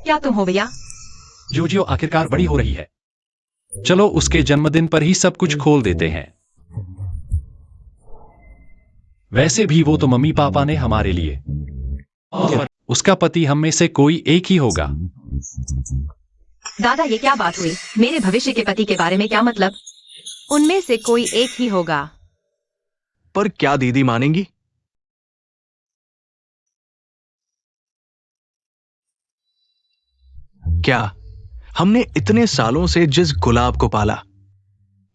क्या तुम हो भैया? जोजियो आखिरकार बड़ी हो रही है। चलो उसके जन्मदिन पर ही सब कुछ खोल देते हैं। वैसे भी वो तो मम्मी पापा ने हमारे लिए, और उसका पति हम में से कोई एक ही होगा। दादा ये क्या बात हुई? मेरे भविष्य के पति के बारे में क्या मतलब? उनमें से कोई एक ही होगा। पर क्या दीदी मानेंगी? क्या हमने इतने सालों से जिस गुलाब को पाला,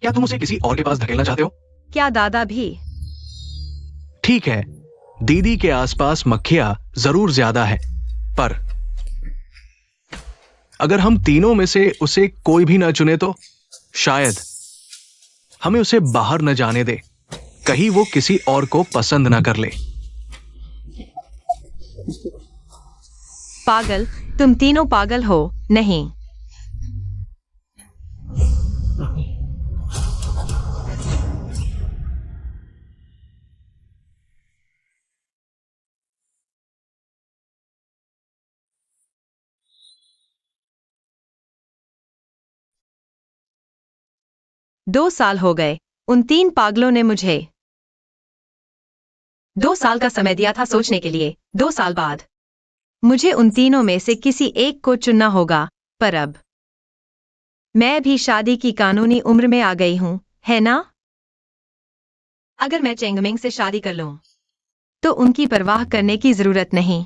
क्या तुम उसे किसी और के पास धकेलना चाहते हो? क्या दादा भी? ठीक है, दीदी के आसपास मक्खियां जरूर ज्यादा है, पर अगर हम तीनों में से उसे कोई भी न चुने तो शायद हमें उसे बाहर न जाने दे, कहीं वो किसी और को पसंद न कर ले। पागल, तुम तीनों पागल हो। नहीं, दो साल हो गए। उन तीन पागलों ने मुझे 2 साल का समय दिया था सोचने के लिए। 2 साल बाद मुझे उन तीनों में से किसी एक को चुनना होगा, पर अब मैं भी शादी की कानूनी उम्र में आ गई हूं, है ना? अगर मैं चेंगमिंग से शादी कर लूं तो उनकी परवाह करने की जरूरत नहीं।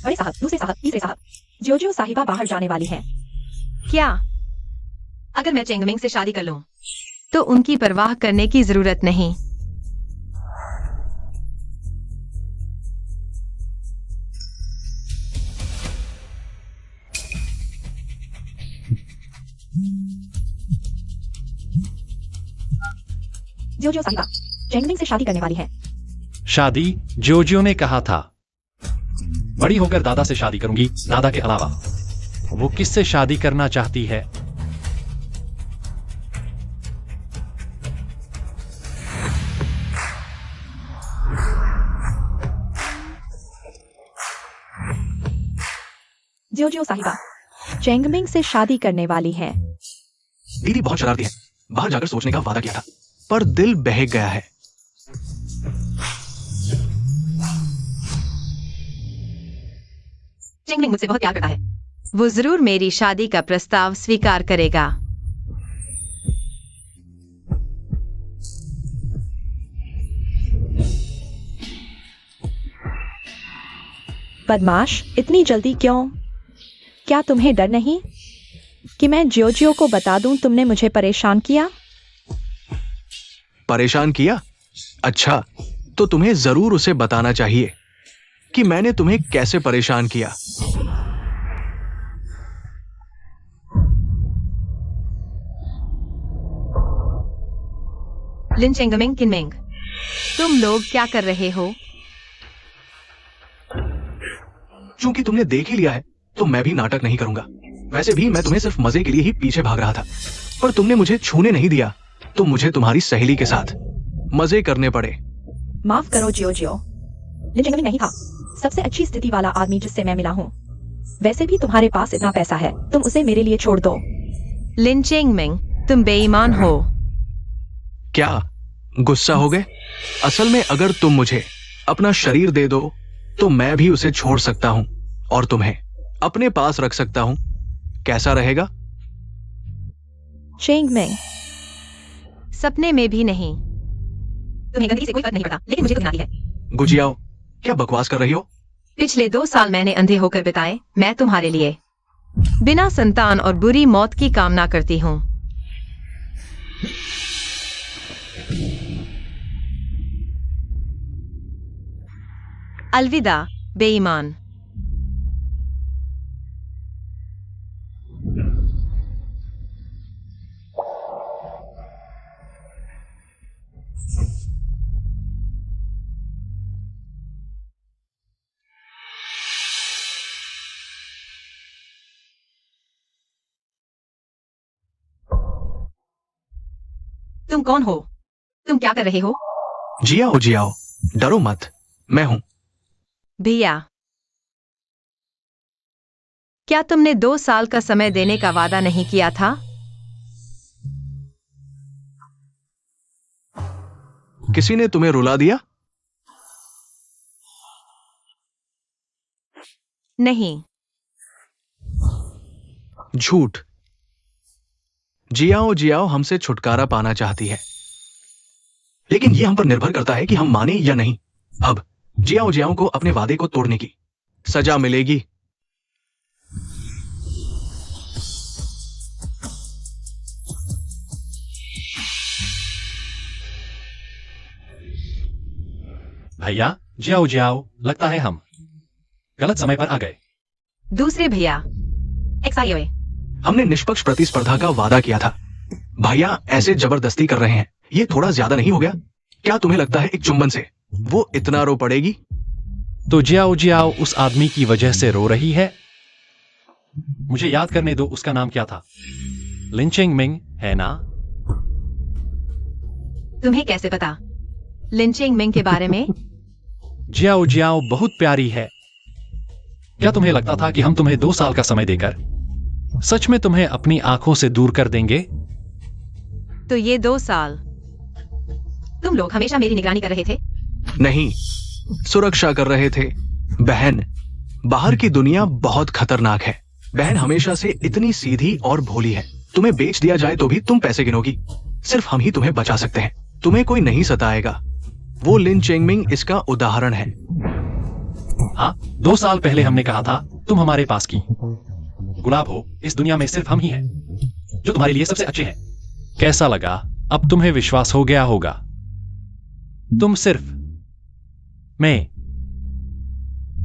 बड़े साहब, दूसरे साहब, तीसरे साहब, जोजियो साहिबा बाहर जाने वाली है। क्या? अगर मैं चेंगमिंग से शादी कर लूं तो उनकी परवाह करने की जरूरत नहीं। जोजियो साहिबा चेंगमिंग से शादी करने वाली है। शादी? जोजियो ने कहा था बड़ी होकर दादा से शादी करूंगी। दादा के अलावा वो किससे शादी करना चाहती है? जोजियो साहिबा चेंगमिंग से शादी करने वाली है। दीदी बहुत शरारती है, बाहर जाकर सोचने का वादा किया था, पर दिल बहक गया है। चेंगमिंग मुझसे बहुत प्यार करता है। वो जरूर मेरी शादी का प्रस्ताव स्वीकार करेगा। बदमाश, इतनी जल्दी क्यों? क्या तुम्हें डर नहीं कि मैं जोजियो को बता दूं तुमने मुझे परेशान किया? परेशान किया? अच्छा, तो तुम्हें जरूर उसे बताना चाहिए कि मैंने तुम्हें कैसे परेशान किया। लिन चेंगमिंग किनमिंग, तुम लोग क्या कर रहे हो? चूंकि तुमने देख ही लिया है तो मैं भी नाटक नहीं करूंगा। वैसे भी मैं तुम्हें सिर्फ मजे के लिए ही पीछे भाग रहा था, पर तुमने मुझे छूने नहीं दिया तो मुझे तुम्हारी सहेली के साथ मजे करने पड़े। माफ करो जोजियो, लिन चेंगमिंग नहीं था सबसे अच्छी स्थिति वाला आदमी जिससे मैं मिला हूँ। वैसे भी तुम्हारे पास इतना पैसा है, तुम उसे मेरे लिए छोड़ दो। लिन चेंगमिंग, तुम बेईमान हो। क्या गुस्सा हो गए? असल में अगर तुम मुझे अपना शरीर दे दो तो मैं भी उसे छोड़ सकता हूं और तुम्हें अपने पास रख सकता हूं। कैसा रहेगा? चेंगमिंग, सपने में भी नहीं। तुम्हें गंदगी से कोई फर्क नहीं पड़ता, लेकिन मुझे तो गिनाती है। गुजियाओ, क्या बकवास कर रही हो? पिछले 2 साल मैंने अंधे होकर बिताए। मैं तुम्हारे लिए बिना संतान और बुरी मौत की कामना करती हूँ। अलविदा बेईमान। तुम कौन हो? तुम क्या कर रहे हो? जियाओ जियाओ, डरो मत, मैं हूं। भैया, क्या तुमने 2 साल का समय देने का वादा नहीं किया था? किसी ने तुम्हें रुला दिया? नहीं। झूठ। जियाओ जियाओ हमसे छुटकारा पाना चाहती है, लेकिन यह हम पर निर्भर करता है कि हम माने या नहीं। अब जियाओ जियाओ को अपने वादे को तोड़ने की सजा मिलेगी। भैया जाओ जाओ, लगता है हम गलत समय पर आ गए। दूसरे भैया एक्साइए। हमने निष्पक्ष प्रतिस्पर्धा का वादा किया था। भैया ऐसे जबरदस्ती कर रहे हैं, ये थोड़ा ज्यादा नहीं हो गया? क्या तुम्हें लगता है एक चुंबन से वो इतना रो पड़ेगी? तो जियाओ जियाओ उस आदमी की वजह से रो रही है। मुझे याद करने दो, उसका नाम क्या था? लिन चेंगमिंग है ना? तुम्हें कैसे पता लिन चेंगमिंग के बारे में? जियाओ जियाओ बहुत प्यारी है। क्या तुम्हें लगता था कि हम तुम्हें 2 साल का समय देकर सच में तुम्हें अपनी आंखों से दूर कर देंगे? तो ये 2 साल तुम लोग हमेशा मेरी निगरानी कर रहे थे। नहीं, सुरक्षा कर रहे थे। बहन, बाहर की दुनिया बहुत खतरनाक है। बहन हमेशा से इतनी सीधी और भोली है। तुम्हें बेच दिया जाए तो भी तुम पैसे गिनोगी। सिर्फ हम ही तुम्हें बचा सकते हैं। तुम्हें कोई नहीं सताएगा। वो लिन चेंगमिंग इसका उदाहरण है। हाँ, 2 साल पहले हमने कहा था तुम हमारे पास की गुलाब हो। इस दुनिया में सिर्फ हम ही हैं जो तुम्हारे लिए सबसे अच्छे हैं। कैसा लगा? अब तुम्हें विश्वास हो गया होगा। तुम सिर्फ मैं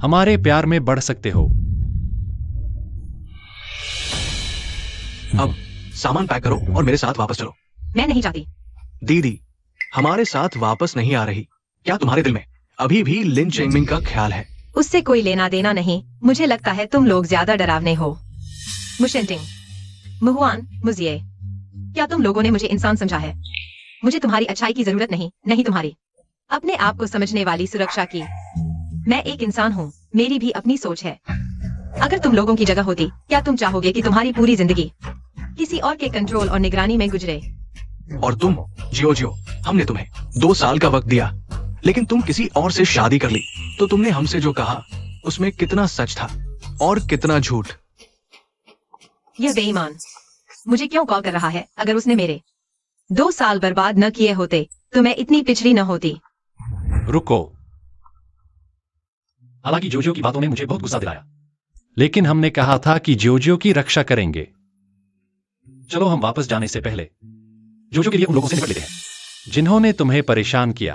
हमारे प्यार में बढ़ सकते हो। अब सामान पैक करो और मेरे साथ वापस चलो। मैं नहीं चाहती। दीदी हमारे साथ वापस नहीं आ रही। क्या तुम्हारे दिल में अभी भी लिन चेंगमिंग का ख्याल है? उससे कोई लेना देना नहीं। मुझे लगता है तुम लोग ज्यादा डरावने हो। मुशेंटिंग, मुहुआन, मुजिए, क्या तुम लोगों ने मुझे इंसान समझा है? मुझे तुम्हारी अच्छाई की जरूरत नहीं, नहीं तुम्हारी अपने आप को समझने वाली सुरक्षा की। मैं एक इंसान हूँ, मेरी भी अपनी सोच है। अगर तुम लोगों की जगह होती, क्या तुम चाहोगे कि तुम्हारी पूरी जिंदगी किसी और के कंट्रोल और निगरानी में गुजरे? और तुम जियो जियो, हमने तुम्हें 2 साल का वक्त दिया, लेकिन तुम किसी और से शादी कर ली। तो तुमने हमसे जो कहा उसमें कितना सच था और कितना झूठ। यह बेईमान मुझे क्यों कॉल कर रहा है? अगर उसने मेरे 2 साल बर्बाद न किए होते तो मैं इतनी पिछड़ी न होती। रुको। हालांकि जोजो की बातों ने मुझे बहुत गुस्सा दिलाया, लेकिन हमने कहा था कि जोजो की रक्षा करेंगे। चलो हम वापस जाने से पहले जोजो के लिए उन लोगों से निपट लेते हैं जिन्होंने तुम्हें परेशान किया।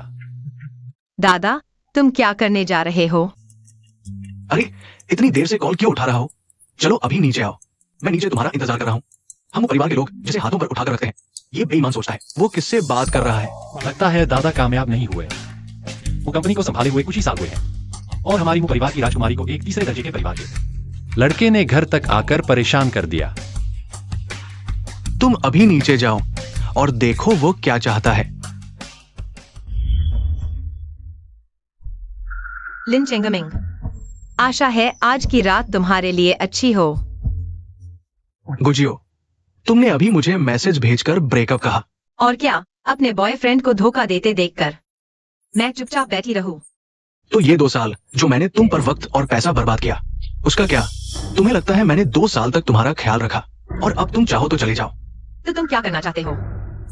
दादा, तुम क्या करने जा रहे हो? अरे इतनी देर से कॉल क्यों उठा रहा हो? चलो अभी नीचे आओ, मैं नीचे तुम्हारा इंतजार कर रहा हूँ। हम वो परिवार के लोग जिसे हाथों पर उठाकर रखते हैं। ये बेईमान सोचता है वो किससे बात कर रहा है। लगता है दादा कामयाब नहीं हुए। वो कंपनी को संभाले हुए कुछ ही साल हुए हैं और हमारी वो परिवार की राजकुमारी को एक तीसरे दर्जे के परिवार के लड़के ने घर तक आकर परेशान कर दिया। तुम अभी नीचे जाओ और देखो वो क्या चाहता है। लिन चेंगमिंग, आशा है आज की रात तुम्हारे लिए अच्छी हो। गुजियो, तुमने अभी मुझे मैसेज भेजकर ब्रेकअप कहा। और क्या, अपने बॉयफ्रेंड को धोखा देते देखकर मैं चुपचाप बैठी रहूं? तो ये 2 साल जो मैंने तुम पर वक्त और पैसा बर्बाद किया, उसका क्या? तुम्हें लगता है मैंने 2 साल तक तुम्हारा ख्याल रखा और अब तुम चाहो तो चले जाओ? तो तुम क्या करना चाहते हो?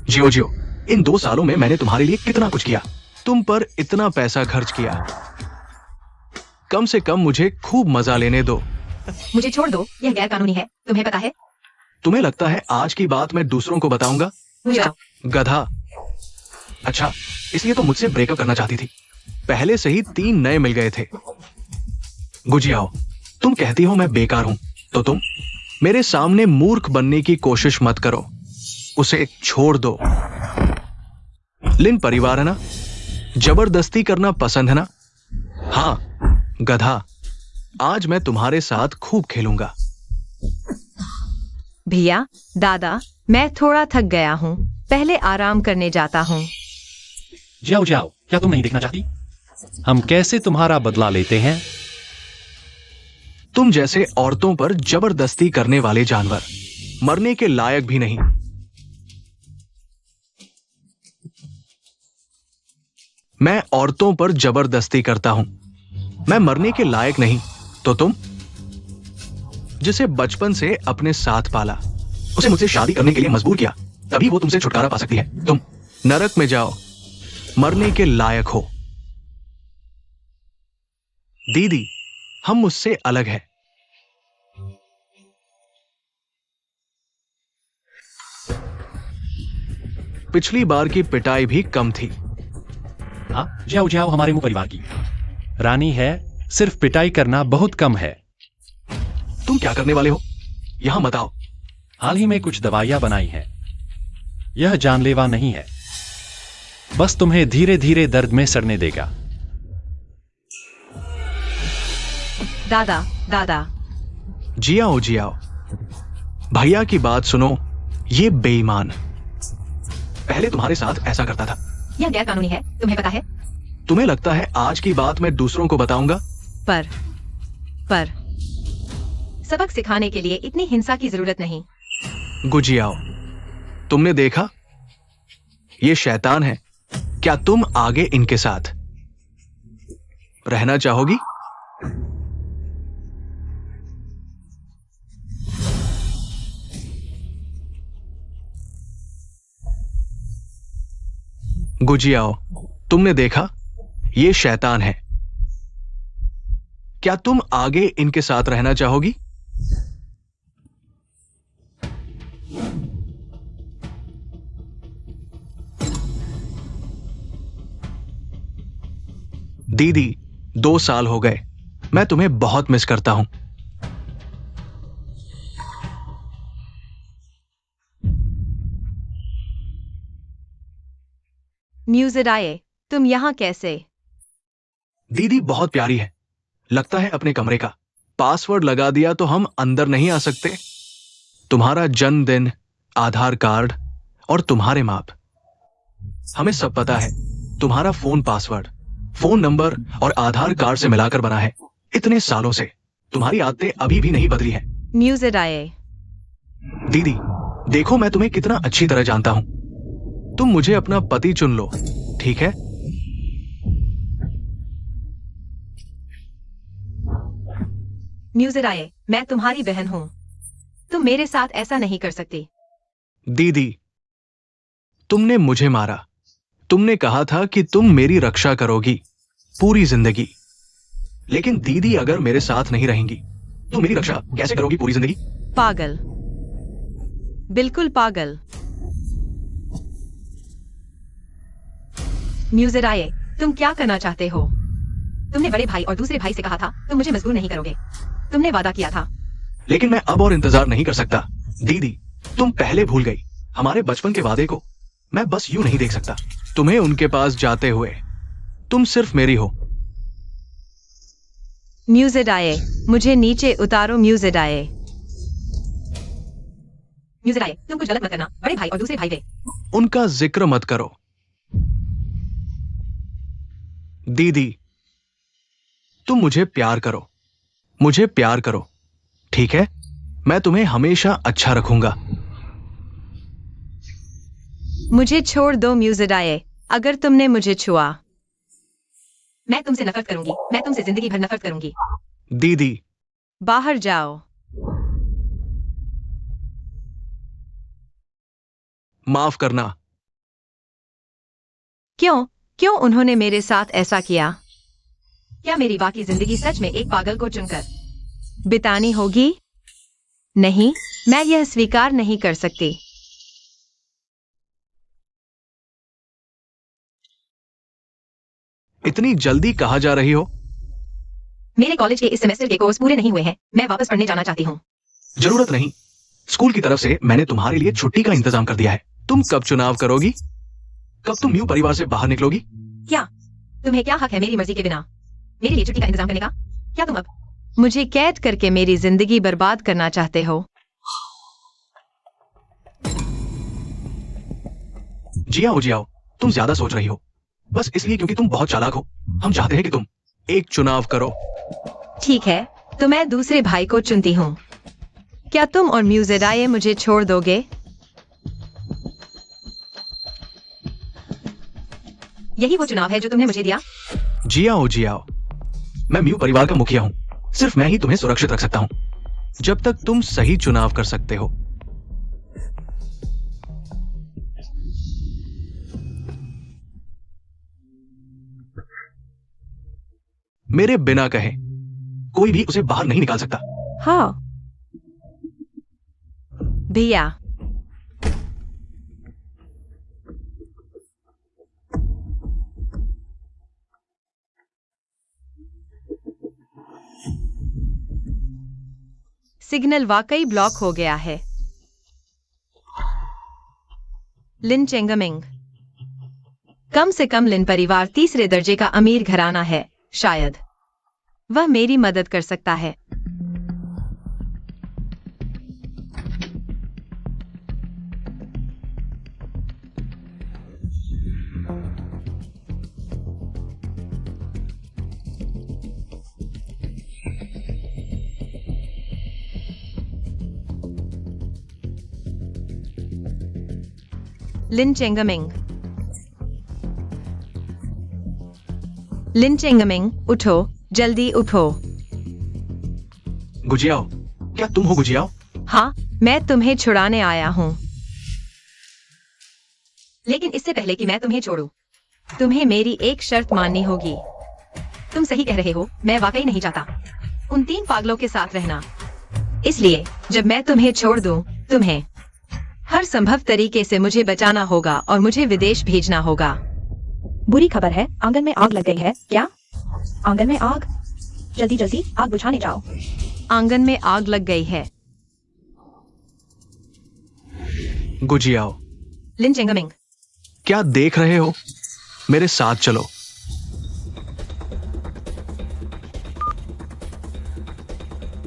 जियो जियो, इन 2 सालों में मैंने तुम्हारे लिए कितना कुछ किया। तुम पर इतना पैसा खर्च किया। कम से कम मुझे खूब मजा लेने दो। मुझे छोड़ दो, यह गैर कानूनी है, तुम्हें पता है? तुम्हें लगता है आज की बात मैं दूसरों को बताऊंगा? जाओ। गधा। अच्छा, इसलिए तो मुझसे ब्रेकअप करना चाहती थी। पहले से ही 3 नए मिल गए थे। गुजियाओ, तुम कहती हो मैं बेकार हूं, तो तुम मेरे सामने मूर्ख बनने की कोशिश मत करो। उसे छोड़ दो। लिन परिवार है ना? जबरदस्ती करना पसंद है ना? हाँ गधा, आज मैं तुम्हारे साथ खूब खेलूंगा। भैया, दादा, मैं थोड़ा थक गया हूँ, पहले आराम करने जाता हूँ। जाओ जाओ, क्या तुम नहीं देखना चाहती हम कैसे तुम्हारा बदला लेते हैं? तुम जैसे औरतों पर जबरदस्ती करने वाले जानवर मरने के लायक भी नहीं। मैं औरतों पर जबरदस्ती करता हूं, मैं मरने के लायक नहीं। तो तुम, जिसे बचपन से अपने साथ पाला, उसे मुझसे शादी करने के लिए मजबूर किया, तभी वो तुमसे छुटकारा पा सकती है। तुम नरक में जाओ, मरने के लायक हो। दीदी, हम मुझसे अलग हैं। पिछली बार की पिटाई भी कम थी। हाँ, जाओ जाओ हमारे मुंह परिवार की रानी है, सिर्फ पिटाई करना बहुत कम है। तुम क्या करने वाले हो, यहां मत आओ। हाल ही में कुछ दवाइयां बनाई हैं। यह जानलेवा नहीं है, बस तुम्हें धीरे धीरे दर्द में सड़ने देगा। दादा, दादा, जियाओ जियाओ। भैया की बात सुनो, ये बेईमान पहले तुम्हारे साथ ऐसा करता था। यह गैर कानूनी है, तुम्हें पता है? तुम्हें लगता है आज की बात मैं दूसरों को बताऊंगा? पर सबक सिखाने के लिए इतनी हिंसा की जरूरत नहीं। गुजियाओ, तुमने देखा, ये शैतान है। क्या तुम आगे इनके साथ रहना चाहोगी? गुजियाओ, तुमने देखा, ये शैतान है। क्या तुम आगे इनके साथ रहना चाहोगी? दीदी, 2 साल हो गए, मैं तुम्हें बहुत मिस करता हूं। म्यूजिराए, तुम यहाँ कैसे? दीदी बहुत प्यारी है, लगता है अपने कमरे का पासवर्ड लगा दिया तो हम अंदर नहीं आ सकते। तुम्हारा जन्मदिन, आधार कार्ड और तुम्हारे माप, हमें सब पता है। तुम्हारा फोन पासवर्ड, फोन नंबर और आधार कार्ड से मिलाकर बना है। इतने सालों से तुम्हारी आदतें अभी भी नहीं बदली हैं। म्यूजिराए, दीदी, देखो मैं तुम्हें कितना अच्छी तरह जानता हूं। तुम मुझे अपना पति चुन लो, ठीक है? म्यूजिराए, मैं तुम्हारी बहन हूँ, तुम मेरे साथ ऐसा नहीं कर सकती। दीदी, तुमने मुझे मारा। तुमने कहा था कि तुम मेरी रक्षा करोगी पूरी जिंदगी। लेकिन दीदी अगर मेरे साथ नहीं रहेंगी तो मेरी रक्षा कैसे करोगी पूरी जिंदगी? पागल, बिल्कुल पागल। म्यूजिराए, तुम क्या करना चाहते हो? तुमने बड़े भाई और दूसरे भाई से कहा था तुम मुझे मजबूर नहीं करोगे। तुमने वादा किया था। लेकिन मैं अब और इंतजार नहीं कर सकता। दीदी, तुम पहले भूल गई हमारे बचपन के वादे को। मैं बस यूं नहीं देख सकता तुम्हें उनके पास जाते हुए। तुम सिर्फ मेरी हो। म्यूजिराए, मुझे नीचे उतारो। म्यूजिराए, म्यूजिराए, तुम कुछ गलत मत करना। बड़े भाई और दूसरे भाई वे। उनका जिक्र मत करो। दीदी, तुम मुझे प्यार करो, मुझे प्यार करो, ठीक है? मैं तुम्हें हमेशा अच्छा रखूंगा। मुझे छोड़ दो। म्यूजिराए, अगर तुमने मुझे छुआ, मैं तुमसे नफरत करूंगी। मैं तुमसे जिंदगी भर नफरत करूंगी। दीदी, बाहर जाओ। माफ करना। क्यों क्यों उन्होंने मेरे साथ ऐसा किया? क्या मेरी बाकी जिंदगी सच में एक पागल को चुनकर बितानी होगी? नहीं, मैं यह स्वीकार नहीं कर सकती। इतनी जल्दी कहाँ जा रही हो? मेरे कॉलेज के इस सेमेस्टर के कोर्स पूरे नहीं हुए हैं। मैं वापस पढ़ने जाना चाहती हूँ। जरूरत नहीं, स्कूल की तरफ से मैंने तुम्हारे लिए छुट्टी का इंतजाम कर दिया है। तुम कब चुनाव करोगी? कब तुम यूं परिवार से बाहर निकलोगी? क्या तुम्हें क्या हक है मेरी मर्जी के बिना मेरे लिए छुट्टी का इंतजाम करने का? क्या तुम अब मुझे कैद करके मेरी जिंदगी बर्बाद करना चाहते हो? जियाओ जियाओ, तुम ज्यादा सोच रही हो, बस इसलिए क्योंकि तुम बहुत चालाक हो। हम चाहते हैं कि तुम एक चुनाव करो। ठीक है, तो मैं दूसरे भाई को चुनती हूँ। क्या तुम और म्यूजिडाए मुझे छोड़ दोगे? यही वो चुनाव है जो तुमने मुझे दिया? जियाओ जियाओ, मैं म्यू परिवार का मुखिया हूँ। सिर्फ मैं ही तुम्हें सुरक्षित रख सकता हूँ जब तक तुम सही चुनाव कर सकते हो। मेरे बिना कहे कोई भी उसे बाहर नहीं निकाल सकता। हाँ, भैया, सिग्नल वाकई ब्लॉक हो गया है। लिन चेंगमिंग। कम से कम लिन परिवार तीसरे दर्जे का अमीर घराना है। शायद वह मेरी मदद कर सकता है। लिन चेंगमिंग। लिन चेंगमिंग, उठो, जल्दी उठो। गुजियाओ, क्या तुम हो गुजियाओ? हाँ, मैं तुम्हें छुड़ाने आया हूँ। लेकिन इससे पहले कि मैं तुम्हें छोड़ूं, तुम्हें मेरी एक शर्त माननी होगी। तुम सही कह रहे हो, मैं वाकई नहीं चाहता उन 3 पागलों के साथ रहना। इसलिए जब मैं तुम्हें छोड़ दूं, तुम्हें हर संभव तरीके से मुझे बचाना होगा और मुझे विदेश भेजना होगा। बुरी खबर है, आंगन में आग लग गई है। क्या? आंगन में आग? जल्दी जल्दी आग बुझाने जाओ। आंगन में आग लग गई है। गुजियाओ, लिन चेंगमिंग। क्या देख रहे हो? मेरे साथ चलो।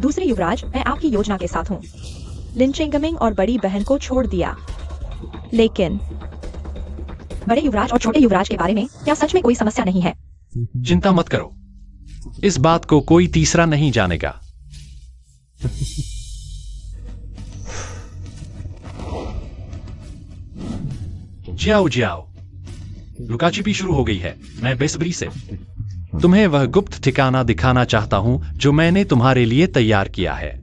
दूसरे युवराज, मैं आपकी योजना के साथ हूँ। लिन चेंगमिंग और बड़ी बहन को छोड़ दिया, लेकिन बड़े युवराज और छोटे युवराज के बारे में क्या सच में कोई समस्या नहीं है? चिंता मत करो, इस बात को कोई तीसरा नहीं जानेगा। जाओ जाओ, लुकाछिपी शुरू हो गई है। मैं बेसब्री से तुम्हें वह गुप्त ठिकाना दिखाना चाहता हूं जो मैंने तुम्हारे लिए तैयार किया है।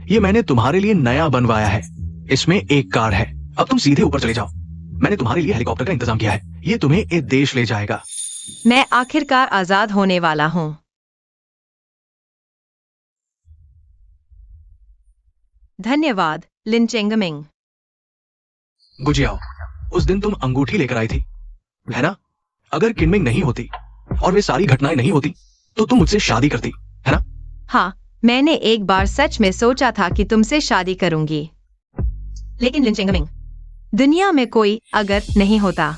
ये मैंने तुम्हारे लिए नया बनवाया है। इसमें एक कार है। अब तुम सीधे ऊपर चले जाओ। मैंने तुम्हारे लिए हेलीकॉप्टर का इंतजाम किया है। ये तुम्हें एक देश ले जाएगा। मैं आखिरकार आजाद होने वाला हूँ। धन्यवाद, लिन चेंगमिंग। गुजियाओ, उस दिन तुम अंगूठी लेकर आई थी, है ना? अगर किनमिंग नहीं होती और वे सारी घटनाएं नहीं होती तो तुम मुझसे शादी करती, है ना? हाँ, मैंने एक बार सच में सोचा था कि तुमसे शादी करूंगी। लेकिन लिन चेंगमिंग, दुनिया में कोई अगर नहीं होता।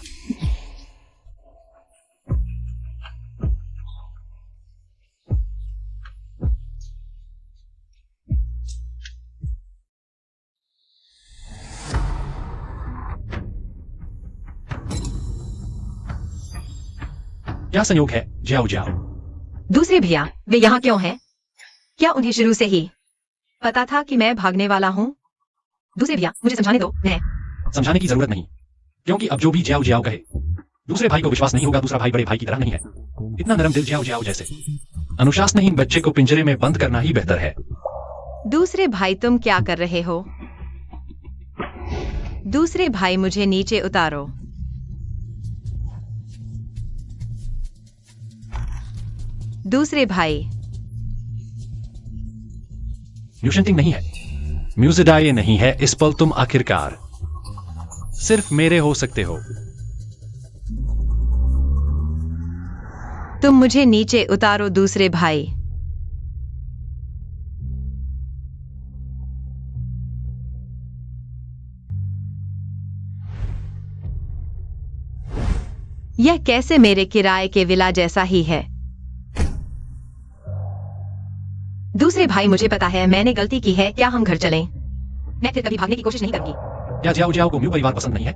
क्या संयोग है? जाओ जाओ। दूसरे भैया, वे यहाँ क्यों हैं? क्या उन्हें शुरू से ही पता था कि मैं भागने वाला हूँ? दूसरे भैया, मुझे समझाने दो। मैं समझाने की जरूरत नहीं, क्योंकि अब जो भी जाओ जाओ कहे, दूसरे भाई को विश्वास नहीं होगा। दूसरा भाई बड़े भाई की तरह नहीं है, इतना नरम दिल जाओ जाओ जैसे। अनुशासनहीन बच्चे को पिंजरे में बंद करना ही बेहतर है। दूसरे भाई, तुम क्या कर रहे हो? दूसरे भाई, मुझे नीचे उतारो। दूसरे भाई, न्यूशंटिंग नहीं है, म्यूजिडाए नहीं है। इस पल तुम आखिरकार सिर्फ मेरे हो सकते हो। तुम मुझे नीचे उतारो। दूसरे भाई, यह कैसे मेरे किराए के विला जैसा ही है। दूसरे भाई, मुझे पता है मैंने गलती की है, क्या हम घर चलें? मैं फिर कभी भागने की कोशिश नहीं करूंगी। क्या जियाओ जियाओ को म्यू परिवार पसंद नहीं है?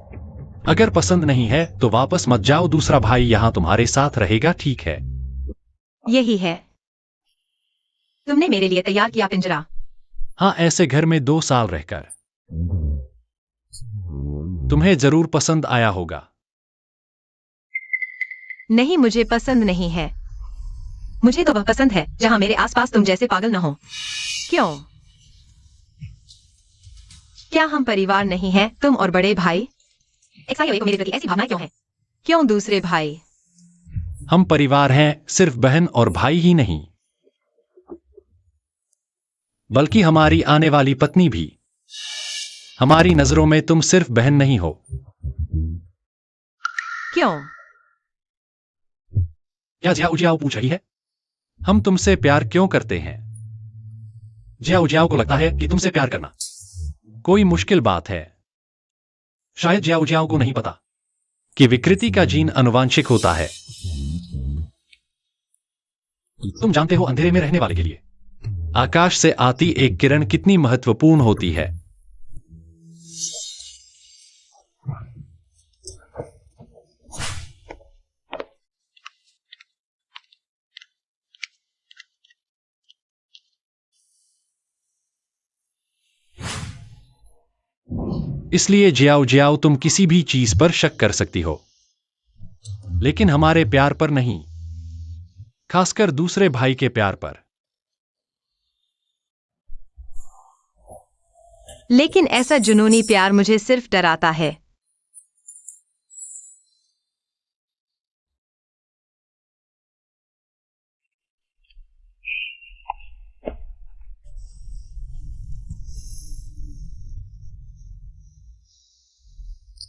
अगर पसंद नहीं है तो वापस मत जाओ, दूसरा भाई यहाँ तुम्हारे साथ रहेगा, ठीक है? यही है। तुमने मेरे लिए तैयार किया पिंजरा। हाँ, ऐसे घर में 2 साल रहकर तुम्हें जरूर पसंद आया होगा। नहीं, मुझे पसंद नहीं है। मुझे तो वह पसंद है जहां मेरे आसपास तुम जैसे पागल न हो। क्यों? क्या हम परिवार नहीं हैं, तुम और बड़े भाई? XIOA को मेरे प्रति ऐसी भावनाएं क्यों है? क्यों दूसरे भाई? हम परिवार हैं, सिर्फ बहन और भाई ही नहीं, बल्कि हमारी आने वाली पत्नी भी। हमारी नजरों में तुम सिर्फ बहन नहीं हो। क्यों? क्या जियाओ जियाओ पूछ रही है? हम तुमसे प्यार क्यों करते हैं? जियाओ जियाओ को लगता है कि तुमसे प्यार करना कोई मुश्किल बात है। शायद जियाओ जियाओ को नहीं पता कि विकृति का जीन आनुवांशिक होता है। तुम जानते हो, अंधेरे में रहने वाले के लिए आकाश से आती एक किरण कितनी महत्वपूर्ण होती है। इसलिए जियाओ जियाओ, तुम किसी भी चीज पर शक कर सकती हो, लेकिन हमारे प्यार पर नहीं, खासकर दूसरे भाई के प्यार पर। लेकिन ऐसा जुनूनी प्यार मुझे सिर्फ डराता है।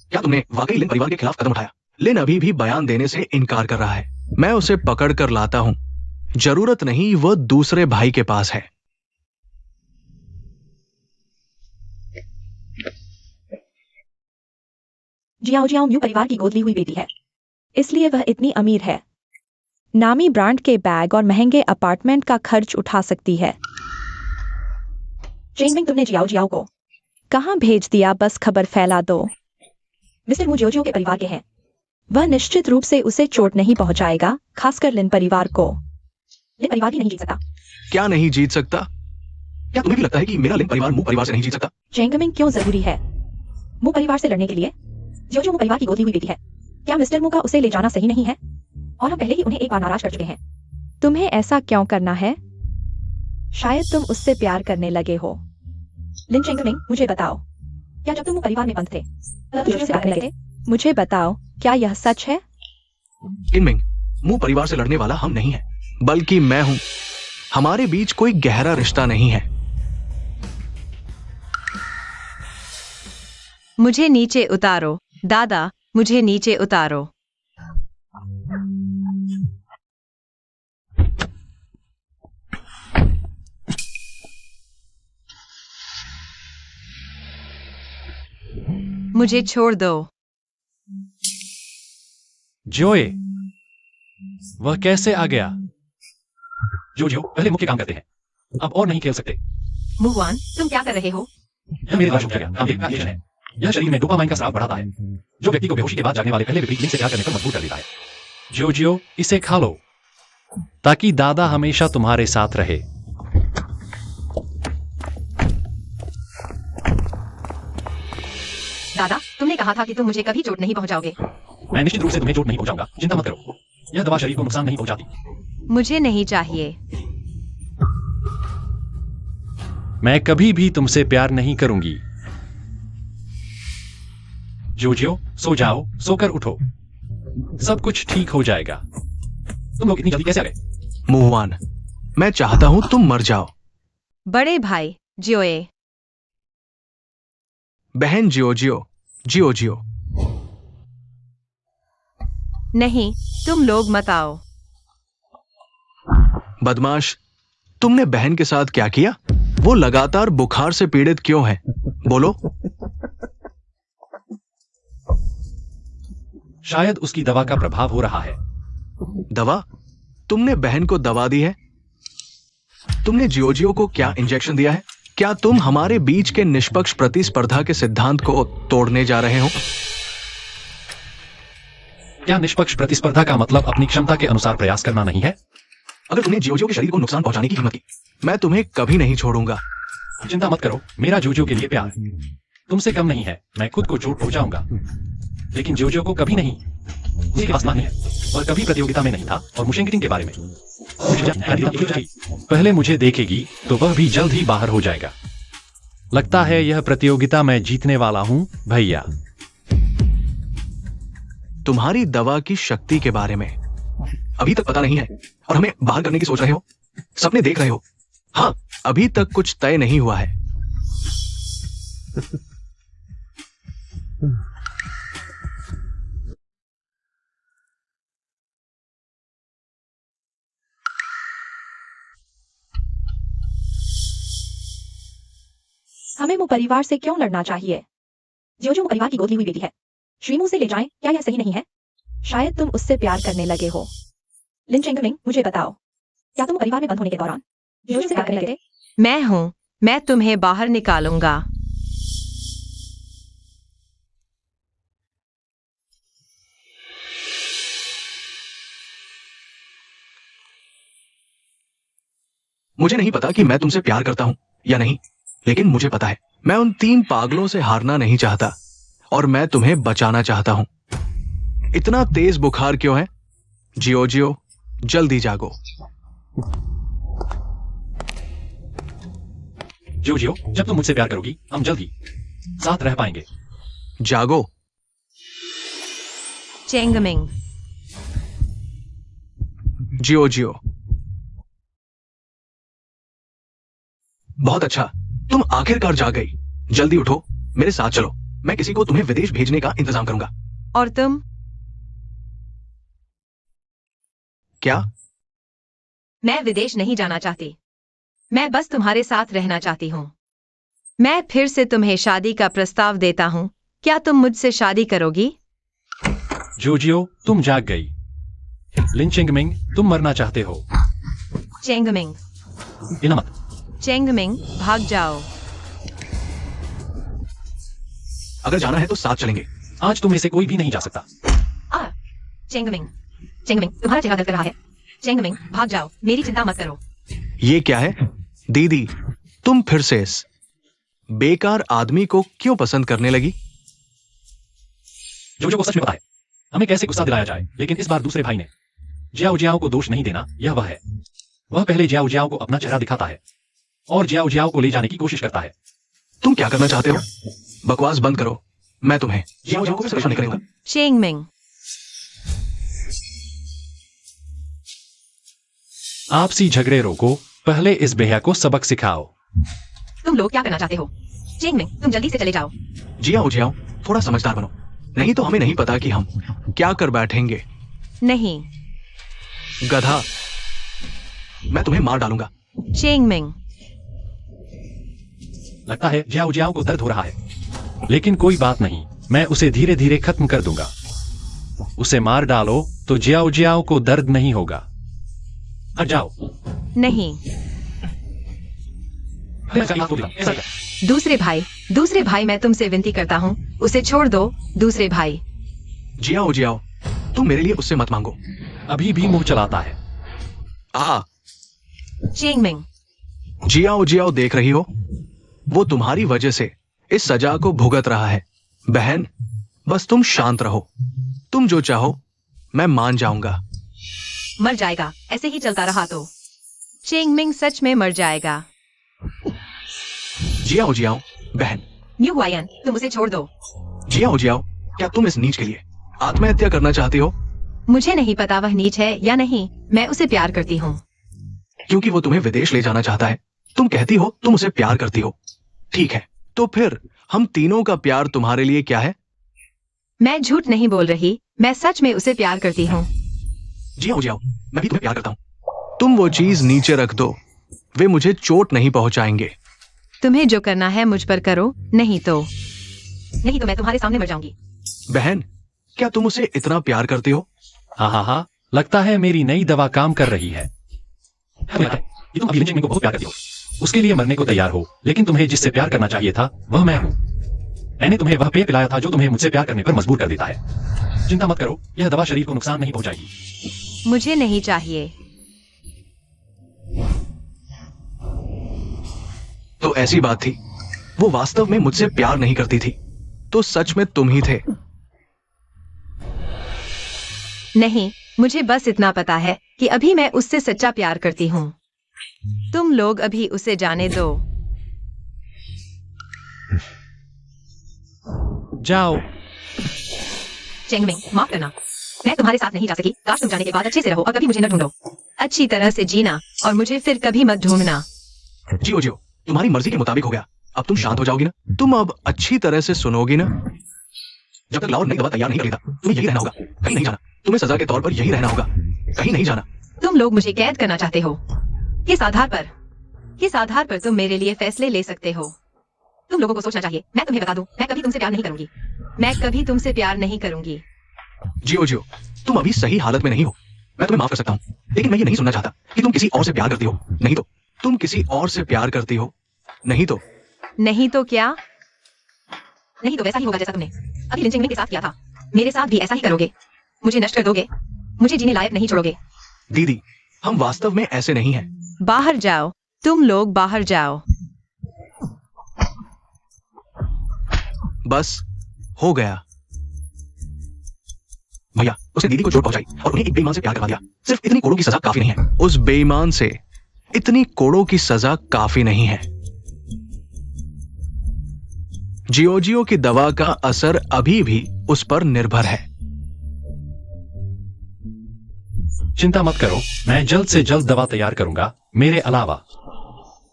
क्या तुमने वाकई लिन परिवार के खिलाफ कदम उठाया? लिन अभी भी बयान देने से इनकार कर रहा है। मैं उसे पकड़ कर लाता हूं। जरूरत नहीं, वह दूसरे भाई के पास है। जियाओ जियाओ म्यू परिवार की गोद ली हुई बेटी है, इसलिए वह इतनी अमीर है। नामी ब्रांड के बैग और महंगे अपार्टमेंट का खर्च उठा सकती है। चेंगमिंग, तुमने जियाओ जियाओ को कहां भेज दिया? बस खबर फैला दो। मिस्टर मू जियोजियो के परिवार के हैं। वह निश्चित रूप से उसे चोट नहीं पहुंचाएगा, खासकर लिन परिवार को। लिन परिवार भी नहीं जीत सकता। क्या नहीं जीत सकता? क्या तुम्हें भी लगता है कि मेरा लिन परिवार मू परिवार से नहीं जीत सकता? चेंगमिंग, क्यों जरूरी है मू परिवार से लड़ने के लिए? जियोजियो मू परिवार की गोद ली हुई बेटी है। क्या मिस्टर मू का उसे ले जाना सही नहीं है? और हम पहले ही उन्हें एक बार नाराज कर चुके हैं। तुम्हें ऐसा क्यों करना है? शायद तुम उससे प्यार करने लगे हो। लिन चेंगमिंग, मुझे बताओ, क्या जब तुम मू परिवार में बंद थे से बात करने लगे थे? मुझे बताओ, क्या यह सच है? इनमिंग, मू परिवार से लड़ने वाला हम नहीं है, बल्कि मैं हूं। हमारे बीच कोई गहरा रिश्ता नहीं है। मुझे नीचे उतारो दादा, मुझे नीचे उतारो। मुझे छोड़ दो। जोए, वह कैसे आ गया? जो पहले मुख्य काम करते हैं, अब और नहीं खेल सकते। मुवान, तुम क्या कर रहे हो? यह मेरे द्वारा शुरू किया गया काम एक एप्लीकेशन है। यह शरीर में डोपामाइन का स्राव बढ़ाता है, जो व्यक्ति को बेहोशी के बाद जागने वाले पहले विपरीत लिंग से प्यार करने पर मजबूर कर देता है। जियो, इसे खा लो, ताकि दादा हमेशा तुम्हारे साथ रहे। दादा, तुमने कहा था कि तुम मुझे कभी चोट नहीं पहुंचाओगे। मैं निश्चित रूप से तुम्हें चोट नहीं पहुंचाऊंगा, चिंता मत करो। यह दवा शरीर को नुकसान नहीं पहुंचाती। मुझे नहीं चाहिए। मैं कभी भी तुमसे प्यार नहीं करूंगी। जोजियो, सो जाओ, सोकर उठो, सब कुछ ठीक हो जाएगा। तुम लोग इतनी जल्दी कैसे आ गए? मुवान, मैं चाहता हूं तुम मर जाओ। बड़े भाई जियोए। बहन जियोजियो। नहीं, तुम लोग मत आओ। बदमाश, तुमने बहन के साथ क्या किया? वो लगातार बुखार से पीड़ित क्यों है? बोलो। शायद उसकी दवा का प्रभाव हो रहा है। दवा? तुमने बहन को दवा दी है? तुमने जियोजियो को क्या इंजेक्शन दिया है? क्या तुम हमारे बीच के निष्पक्ष प्रतिस्पर्धा के सिद्धांत को तोड़ने जा रहे हो? क्या निष्पक्ष प्रतिस्पर्धा का मतलब अपनी क्षमता के अनुसार प्रयास करना नहीं है? अगर तुमने जियोजियो के शरीर को नुकसान पहुंचाने की हिम्मत की, मैं तुम्हें कभी नहीं छोड़ूंगा। चिंता मत करो, मेरा जोजो के लिए प्यार तुमसे कम नहीं है। मैं खुद को चोट पहुंचाऊंगा, लेकिन जोजो को कभी नहीं। उसके पास नहीं है और कभी प्रतियोगिता में नहीं था। और मुशेंगिटिंग के बारे में पहले मुझे देखेगी तो वह भी जल्द ही बाहर हो जाएगा। लगता है यह प्रतियोगिता मैं जीतने वाला हूं भैया। तुम्हारी दवा की शक्ति के बारे में अभी तक पता नहीं है और हमें बाहर करने की सोच रहे हो, सपने देख रहे हो। हाँ, अभी तक कुछ तय नहीं हुआ है। हमें मु परिवार से क्यों लड़ना चाहिए? जियोजियो मु परिवार की गोद ली हुई बेटी है। श्रीमू से ले जाएं, क्या यह सही नहीं है? शायद तुम उससे प्यार करने लगे हो। लिन चेंगमिंग, मुझे बताओ, क्या तुम परिवार में बंद होने के दौरान जियोजियो से प्यार करने लगे? मैं हूं, मैं तुम्हें बाहर निकालूंगा। मुझे नहीं पता कि मैं तुमसे प्यार करता हूं या नहीं, लेकिन मुझे पता है मैं उन 3 पागलों से हारना नहीं चाहता और मैं तुम्हें बचाना चाहता हूं। इतना तेज बुखार क्यों है? जियोजियो, जल्दी जागो। जोजियो, जब तुम मुझसे प्यार करोगी हम जल्द ही साथ रह पाएंगे। जागो। चेंगमिंग, जियोजियो। बहुत अच्छा, तुम आखिरकार जाग गई। जल्दी उठो, मेरे साथ चलो। मैं किसी को तुम्हें विदेश भेजने का इंतजाम करूंगा। और तुम? क्या? मैं विदेश नहीं जाना चाहती। मैं बस तुम्हारे साथ रहना चाहती हूँ। मैं फिर से तुम्हें शादी का प्रस्ताव देता हूँ। क्या तुम मुझसे शादी करोगी? जोजियो, तुम जाग गई। लिन चेंगमिंग, तुम मरना चाहते हो। चेंगमिंग, इना मत। चेंगमिंग, भाग जाओ। अगर जाना है तो साथ चलेंगे। आज तुम्हें से कोई भी नहीं जा सकता। चेंगमिंग, चेंगमिंग, तुम्हारा चेहरा दर्द कर रहा है। चेंगमिंग, भाग जाओ, मेरी चिंता मत करो। ये क्या है? दीदी, तुम फिर से इस बेकार आदमी को क्यों पसंद करने लगी? जोजो को सच में पता है हमें कैसे गुस्सा दिलाया जाए, लेकिन इस बार दूसरे भाई ने जियाओ जियाओ को दोष नहीं देना। यह वह है। वह पहले जियाओ जियाओ को अपना चेहरा दिखाता है और जियाओ जियाओ को ले जाने की कोशिश करता है। तुम क्या करना चाहते हो? बकवास बंद करो। मैं तुम्हें जियाओ जियाओ को परेशान नहीं करूंगा। चेंगमिंग, आपसी झगड़े रोको, पहले इस बेहा को सबक सिखाओ। तुम लोग क्या करना चाहते हो? चेंगमिंग, तुम जल्दी से चले जाओ। जियाओ जियाओ, थोड़ा समझदार बनो, नहीं तो हमें नहीं पता कि हम क्या कर बैठेंगे। नहीं। गधा, मैं तुम्हें मार डालूंगा। चेंगमिंग, लगता है जियाओ जियाओ को दर्द हो रहा है, लेकिन कोई बात नहीं, मैं उसे धीरे धीरे खत्म कर दूंगा। उसे मार डालो तो जियाओ जियाओ को दर्द नहीं होगा। हट जाओ। नहीं। दूसरे भाई, मैं तुमसे विनती करता हूँ, उसे छोड़ दो। दूसरे भाई, जियाओ जियाओ, तुम मेरे लिए उससे मत मांगो। अभी भी मुंह चलाता है। चेंगमिंग, जियाओ जियाओ, देख रही हो, वो तुम्हारी वजह से इस सजा को भुगत रहा है। बहन, बस तुम शांत रहो। तुम जो चाहो मैं मान जाऊंगा। मर जाएगा, ऐसे ही चलता रहा तो। चेंगमिंग सच में मर जाएगा। जियाओ जियाओ, बहन। न्यू वायन, तुम उसे छोड़ दो। जियाओ जियाओ, क्या तुम इस नीच के लिए आत्महत्या करना चाहती हो? मुझे नहीं पता वह नीच है या नहीं, मैं उसे प्यार करती हूँ। क्योंकि वो तुम्हें विदेश ले जाना चाहता है। तुम कहती हो तुम उसे प्यार करती हो। ठीक है, तो फिर हम तीनों का प्यार तुम्हारे लिए क्या है? मैं झूठ नहीं बोल रही, मैं सच में उसे प्यार करती हूँ। जियाओ जियाओ, मैं भी तुम्हें प्यार करता हूँ। तुम वो चीज नीचे रख दो, वे मुझे चोट नहीं पहुंचाएंगे। तुम्हें जो करना है मुझ पर करो, नहीं तो मैं तुम्हारे सामने मर जाऊंगी। बहन, क्या तुम उसे इतना प्यार करते हो? हाँ हाँ हाँ, लगता है मेरी नई दवा काम कर रही है। हमें लगता है कि तुम अभी लिन चिंगमिंग को बहुत प्यार करती हो, उसके लिए मरने को तैयार हो, लेकिन तुम्हें जिससे प्यार करना चाहिए था वह मैं हूँ। मैंने तुम्हें वह पेय पिलाया था जो तुम्हें मुझसे प्यार करने पर मजबूर कर देता है। चिंता मत करो, यह दवा शरीर को नुकसान नहीं पहुंचाएगी। मुझे नहीं चाहिए। तो ऐसी बात थी, वो वास्तव में मुझसे प्यार नहीं करती थी, तो सच में तुम ही थे। नहीं, मुझे बस इतना पता है कि अभी मैं उससे सच्चा प्यार करती हूँ। तुम लोग अभी उसे जाने दो। जाओ। चेंगमिंग, माफ करना, मैं तुम्हारे साथ नहीं जा सकी। काश तुम जाने के बाद अच्छे से रहो और कभी मुझे न ढूंढो। अच्छी तरह से जीना और मुझे फिर कभी मत ढूंढना। जियो जियो, तुम्हारी मर्जी के मुताबिक हो गया। अब तुम शांत हो जाओगी ना? तुम अब अच्छी तरह से सुनोगी ना? जब तक लाहौर नई दवा तैयार नहीं कर लेता, तुम्हें यही रहना होगा, कहीं नहीं जाना। तुम्हें सजा के तौर पर यही रहना होगा, कहीं नहीं जाना। तुम लोग मुझे कैद करना चाहते हो। किस आधार पर तुम मेरे लिए फैसले ले सकते हो? तुम लोगों को सोचना चाहिए। मैं तुम्हें बता दूं, मैं कभी तुमसे प्यार नहीं करूंगी। मैं कभी तुमसे प्यार नहीं करूंगी। जियो जियो, तुम अभी सही हालत में नहीं हो। मैं तुम्हें माफ कर सकता हूँ, लेकिन मैं ये नहीं सुनना चाहता कि तुम किसी और से प्यार करती हो। नहीं तो तुम किसी और से प्यार करती हो। नहीं तो क्या? नहीं तो वैसा ही होगा जैसा तुमने अभी लिन चिंगमिंग के साथ किया था। मेरे साथ भी ऐसा ही करोगे। मुझे नष्ट कर दोगे, मुझे जीने लायक नहीं छोड़ोगे। दीदी, हम वास्तव में ऐसे नहीं हैं। बाहर जाओ, तुम लोग बाहर जाओ। बस हो गया। भैया, उसने दीदी को चोट पहुंचाई और उन्हें एक बेईमान से प्यार करवा दिया। सिर्फ इतनी कोड़ों की सजा काफी नहीं है। उस बेईमान से इतनी कोड़ों की सजा काफी नहीं है। जियो की दवा का असर अभी भी उस पर निर्भर है। चिंता मत करो, मैं जल्द से जल्द दवा तैयार करूंगा। मेरे अलावा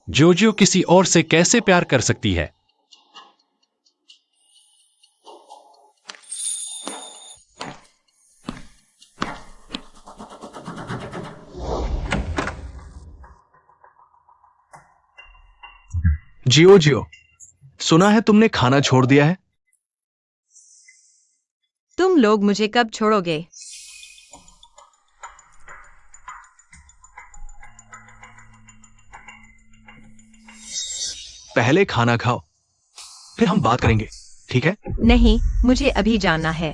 जोजियो किसी और से कैसे प्यार कर सकती है? जियो, सुना है तुमने खाना छोड़ दिया है। तुम लोग मुझे कब छोड़ोगे? पहले खाना खाओ, फिर हम बात करेंगे, ठीक है? नहीं, मुझे अभी जानना है।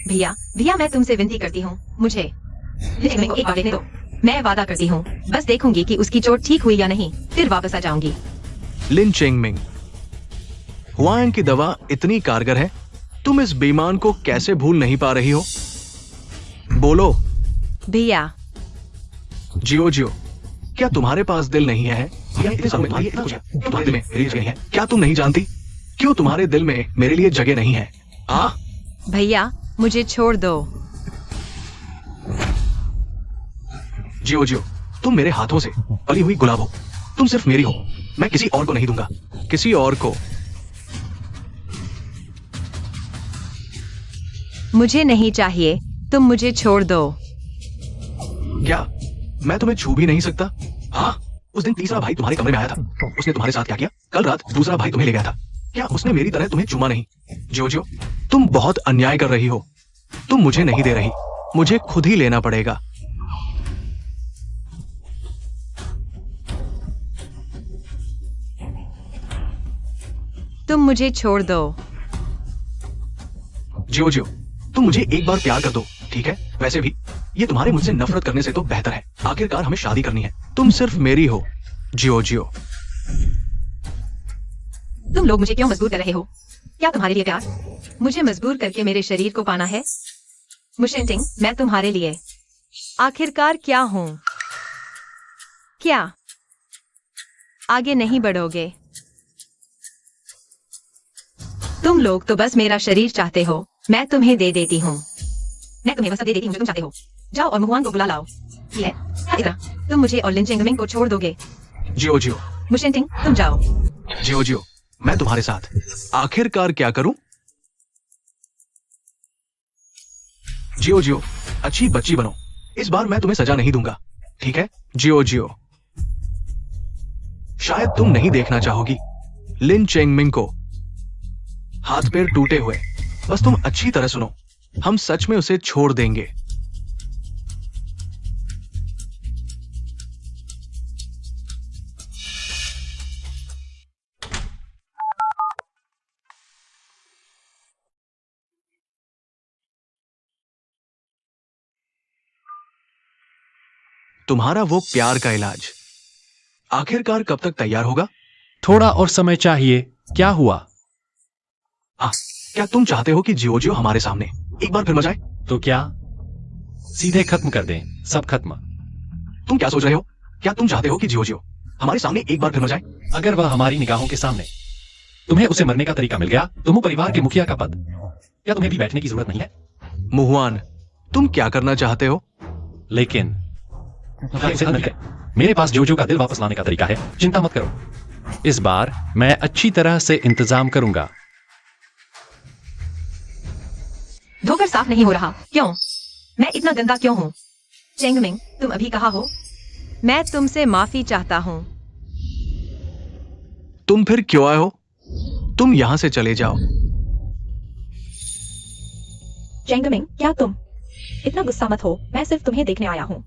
भैया मैं तुमसे विनती करती हूँ, मुझे लिन चिंगमिंग को एक बार देखने दो। मैं वादा करती हूँ, बस देखूंगी कि उसकी चोट ठीक हुई या नहीं, फिर वापस आ जाऊंगी। लिन चिंगमिंग, हुआंग की दवा इतनी कारगर है, तुम इस बेईमान को कैसे भूल नहीं पा रही हो? बोलो। भैया, जियो, क्या तुम्हारे पास दिल नहीं है? तुम्हारे दिल में मेरी जगह है। क्या तुम नहीं जानती? क्यों तुम्हारे दिल में मेरे लिए जगह नहीं है? भैया, मुझे छोड़ दो। जियो, तुम मेरे हाथों से पली हुई गुलाब हो। तुम सिर्फ मेरी हो, मैं किसी और को नहीं दूंगा। किसी और को। मुझे नहीं चाहिए, तुम मुझे छोड़ दो। क्या मैं तुम्हें छू भी नहीं सकता? हाँ, उस दिन तीसरा भाई तुम्हारे कमरे में आया था। उसने तुम्हारे साथ क्या किया? कल रात दूसरा भाई तुम्हें ले गया था। क्या उसने मेरी तरह तुम्हें चूमा नहीं? जियो, तुम बहुत अन्याय कर रही हो। तुम मुझे नहीं दे रही, मुझे खुद ही लेना पड़ेगा। तुम मुझे छोड़ दो। जियो, तुम मुझे एक बार प्यार कर दो, ठीक है? वैसे भी ये तुम्हारे मुझसे नफरत करने से तो बेहतर है। आखिरकार हमें शादी करनी है। तुम सिर्फ मेरी हो। जियो, तुम लोग मुझे क्यों मजबूर कर रहे हो? क्या तुम्हारे लिए प्यार मुझे मजबूर करके मेरे शरीर को पाना है? मुशिंटिंग, मैं तुम्हारे लिए आखिरकार क्या हूं? क्या आगे नहीं बढ़ोगे? तुम लोग तो बस मेरा शरीर चाहते हो, मैं तुम्हें दे देती हूँ। मैं तुम्हें वह सब दे देती हूँ जो तुम चाहते हो। जाओ और मुहुआन को बुला लाओ। ये इतना तुम मुझे और लिन चिंगमिंग को छोड़ दोगे? जियो, मुशिंटिंग, तुम जाओ। जियो, मैं तुम्हारे साथ आखिरकार क्या करूं? जियो, अच्छी बच्ची बनो। इस बार मैं तुम्हें सजा नहीं दूंगा, ठीक है? जियो, शायद तुम नहीं देखना चाहोगी लिन चिंगमिंग को हाथ पैर टूटे हुए। बस तुम अच्छी तरह सुनो, हम सच में उसे छोड़ देंगे। तुम्हारा वो प्यार का इलाज आखिरकार कब तक तैयार होगा? थोड़ा और समय चाहिए। क्या हुआ? हाँ, क्या तुम चाहते हो कि जियो जियो हमारे सामने एक बार फिर मचाए? तो क्या सीधे खत्म कर दें? सब खत्म। तुम क्या सोच रहे हो? क्या तुम चाहते हो कि जियो जियो हमारे सामने एक बार फिर मचाए? अगर वह हमारी निगाहों के सामने, तुम्हें उसे मरने का तरीका मिल गया, तुम परिवार के मुखिया का पद, क्या तुम्हें भी बैठने की जरूरत नहीं है? मुहुआन, तुम क्या करना चाहते हो? लेकिन इसे मिल गए। मेरे पास जोजो का दिल वापस लाने का तरीका है। चिंता मत करो, इस बार मैं अच्छी तरह से इंतजाम करूंगा। धोकर साफ नहीं हो रहा। क्यों? मैं इतना गंदा क्यों हूँ? चेंगमिंग, तुम अभी कहाँ हो? मैं तुमसे माफी चाहता हूँ। तुम फिर क्यों आए हो? तुम यहां से चले जाओ। चेंगमिंग, क्या तुम? इतना गुस्सा मत हो, मैं सिर्फ तुम्हें देखने आया हूँ।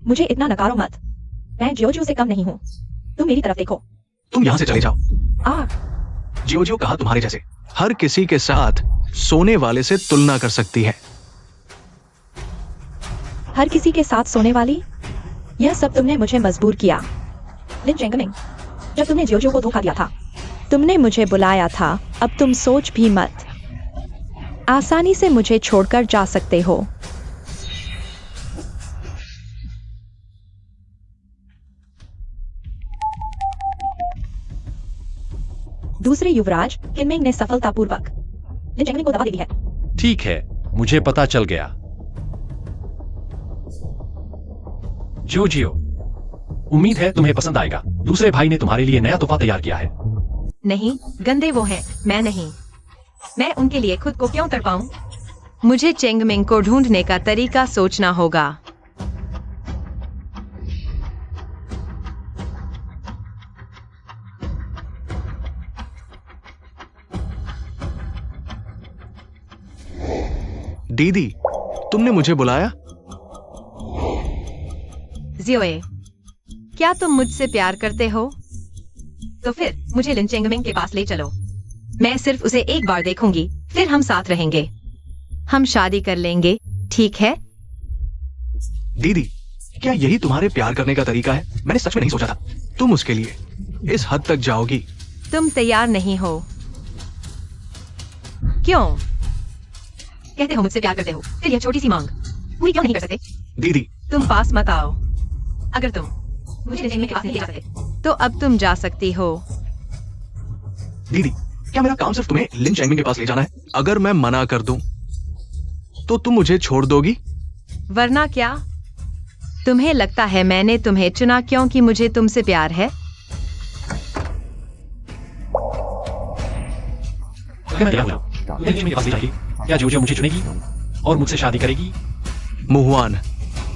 मुझे इतना नकारो मत। मैं जियो जियो से कम नहीं हूँ। तुम मेरी तरफ देखो। तुम यहां से चले जाओ। जियो जियो कहा तुम्हारे जैसे हर किसी के साथ सोने वाले से तुलना कर सकती है। हर किसी के साथ सोने वाली? यह सब तुमने मुझे मजबूर किया। लिन चेंगमिंग, जब तुमने जियो जियो को धोखा दिया था, तुमने मुझे बुलाया था। अब तुम सोच भी मत। आसानी से मुझे छोड़कर जा सकते हो। दूसरे युवराज किनमिंग ने सफलतापूर्वक लिन चेंगमिंग को दबा दी है। ठीक है, मुझे पता चल गया। जोजियो, उम्मीद है तुम्हें पसंद आएगा। दूसरे भाई ने तुम्हारे लिए नया तोहफा तैयार किया है। नहीं, गंदे वो हैं, मैं नहीं। मैं उनके लिए खुद को क्यों तड़पाऊं? मुझे चेंगमिंग को ढूंढने का तरीका सोचना होगा। दीदी, तुमने मुझे बुलाया? जियोए, क्या तुम मुझसे प्यार करते हो? तो फिर मुझे लिन चेंगमिंग के पास ले चलो। मैं सिर्फ उसे एक बार देखूंगी, फिर हम साथ रहेंगे। हम शादी कर लेंगे, ठीक है? दीदी, क्या यही तुम्हारे प्यार करने का तरीका है? मैंने सच में नहीं सोचा था तुम उसके लिए इस हद तक जाओगी। तुम तैयार नहीं हो। क्यों? कहते हो मुझसे प्यार करते हो, फिर यह छोटी सी मांग पूरी क्यों नहीं कर सकते? दीदी, तुम पास मत आओ। अगर तुम मुझे लिन चेंगमिंग के पास नहीं ले जा सकते, तो अब तुम जा सकती हो। दीदी, क्या मेरा काम सिर्फ तुम्हें लिन चेंगमिंग के पास ले जाना है? अगर मैं मना कर दूं तो तुम मुझे छोड़ दोगी? वरना क्या? तुम्हें लगता है मैंने तुम्हें चुना क्योंकि मुझे तुमसे प्यार है? अगर मैं तैयार हूं, तो लिन चेंगमिंग के पास ले जाएगी। क्या जोजियो मुझे चुनेगी और मुझसे शादी करेगी? मुहुआन,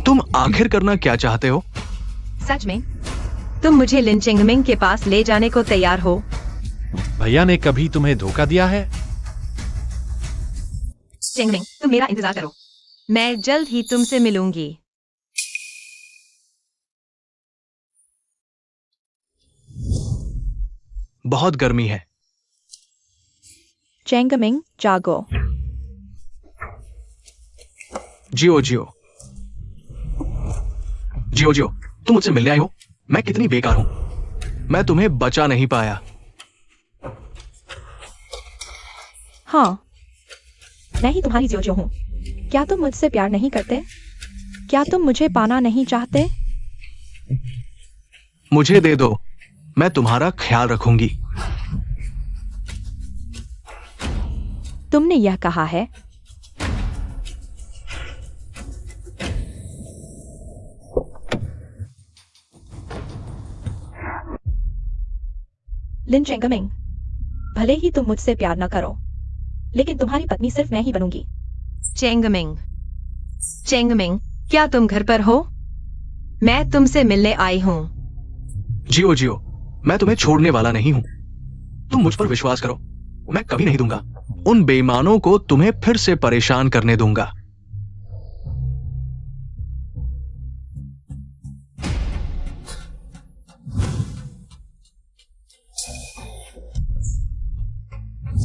तुम आखिर करना क्या चाहते हो? सच में? तुम मुझे लिन चेंगमिंग के पास ले जाने को तैयार हो? भैया ने कभी तुम्हें धोखा दिया है? चेंगमिंग, तुम मेरा इंतजार करो। मैं जल्द ही तुमसे मिलूंगी। बहुत गर्मी है। चेंगमिंग, जागो। जियो जियो, जियो जियो, तुम मुझसे मिलने आई हो? मैं कितनी बेकार हूं। मैं तुम्हें बचा नहीं पाया। हाँ, मैं ही तुम्हारी जियो जियो हूँ। क्या तुम मुझसे प्यार नहीं करते? क्या तुम मुझे पाना नहीं चाहते? मुझे दे दो, मैं तुम्हारा ख्याल रखूंगी। तुमने यह कहा है? लिन चेंगमिंग, भले ही तुम मुझसे प्यार न करो, लेकिन तुम्हारी पत्नी सिर्फ मैं ही बनूंगी। चेंगमिंग, चेंगमिंग, क्या तुम घर पर हो? मैं तुमसे मिलने आई हूँ। जियो जियो, मैं तुम्हें छोड़ने वाला नहीं हूं। तुम मुझ पर विश्वास करो, मैं कभी नहीं दूंगा। उन बेईमानों को तुम्हें फिर से परेशान करने दूंगा।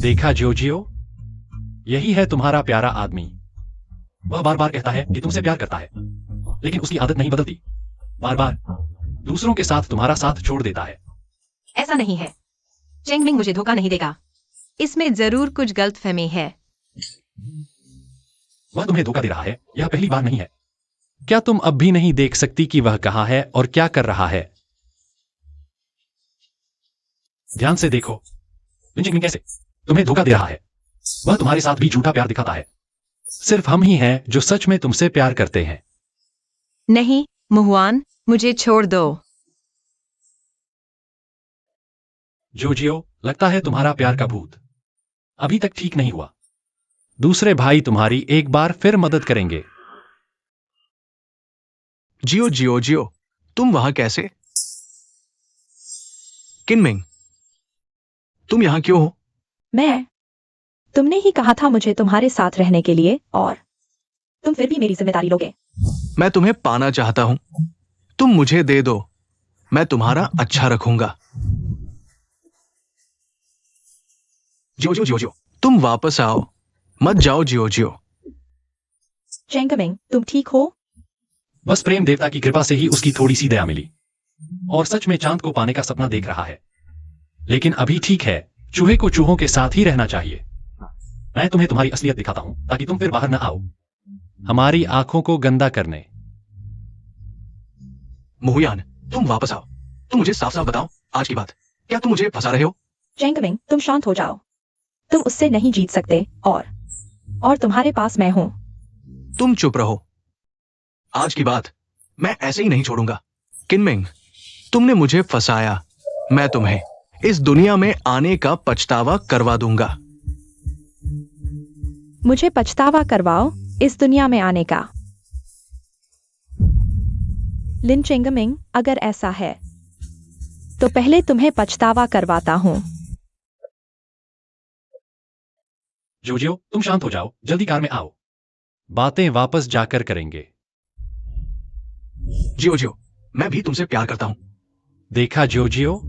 देखा जियोजियो, यही है तुम्हारा प्यारा आदमी। वह बार बार कहता है कि तुमसे प्यार करता है, लेकिन उसकी आदत नहीं बदलती। बार बार दूसरों के साथ तुम्हारा साथ छोड़ देता है। ऐसा नहीं है। चेंगमिंग मुझे धोखा नहीं देगा। इसमें जरूर कुछ गलतफहमी है। वह तुम्हें धोखा दे रहा है, यह पहली बार नहीं है। क्या तुम अब भी नहीं देख सकती कि वह कहां है और क्या कर रहा है? ध्यान से देखो, लिंचिंग कैसे तुम्हें धोखा दे रहा है। वह तुम्हारे साथ भी झूठा प्यार दिखाता है। सिर्फ हम ही हैं जो सच में तुमसे प्यार करते हैं। नहीं मुहुआन, मुझे छोड़ दो। जोजियो, लगता है तुम्हारा प्यार का भूत अभी तक ठीक नहीं हुआ। दूसरे भाई तुम्हारी एक बार फिर मदद करेंगे। जियो जियो जियो, तुम वहां कैसे? किनमिंग, तुम यहां क्यों हो? तुमने ही कहा था मुझे तुम्हारे साथ रहने के लिए, और तुम फिर भी मेरी जिम्मेदारी लोगे। मैं तुम्हें पाना चाहता हूं। तुम मुझे दे दो, मैं तुम्हारा अच्छा रखूंगा। जियो जियो जियो जियो, तुम वापस आओ, मत जाओ जियो जियो। चेंगमिंग, तुम ठीक हो? बस प्रेम देवता की कृपा से ही उसकी थोड़ी सी दया मिली और सच में चांद को पाने का सपना देख रहा है। लेकिन अभी ठीक है, चूहे को चूहों के साथ ही रहना चाहिए। मैं तुम्हें तुम्हारी असलियत दिखाता हूं ताकि तुम फिर बाहर न आओ हमारी आंखों को गंदा करने। मुहुयान, तुम वापस आओ। तुम मुझे साफ साफ बताओ आज की बात, क्या तुम मुझे फंसा रहे हो? चेंगमिंग, तुम शांत हो जाओ। तुम उससे नहीं जीत सकते, और तुम्हारे पास मैं हूं। तुम चुप रहो। आज की बात मैं ऐसे ही नहीं छोड़ूंगा। किनमिंग, तुमने मुझे फंसाया। मैं तुम्हें इस दुनिया में आने का पछतावा करवा दूंगा। मुझे पछतावा करवाओ इस दुनिया में आने का। लिन चेंगमिंग, अगर ऐसा है तो पहले तुम्हें पछतावा करवाता हूं। जोजियो, तुम शांत हो जाओ, जल्दी कार में आओ। बातें वापस जाकर करेंगे। जियो जियो, मैं भी तुमसे प्यार करता हूं। देखा जोजियो,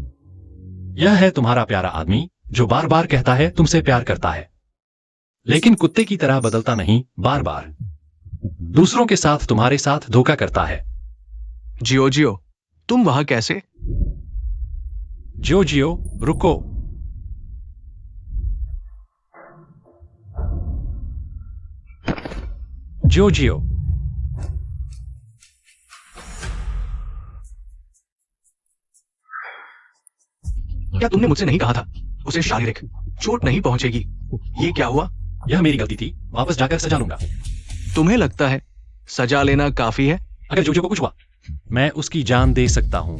यह है तुम्हारा प्यारा आदमी जो बार बार कहता है तुमसे प्यार करता है, लेकिन कुत्ते की तरह बदलता नहीं। बार बार दूसरों के साथ तुम्हारे साथ धोखा करता है। जियो जियो, तुम वहां कैसे? जोजियो, रुको। जोजियो, क्या तुमने मुझसे नहीं कहा था उसे शारीरिक चोट नहीं पहुंचेगी? ये क्या हुआ? यह मेरी गलती थी, वापस जाकर सजा लूंगा। तुम्हें लगता है सजा लेना काफी है? अगर जोजियो को कुछ हुआ, मैं उसकी जान दे सकता हूं।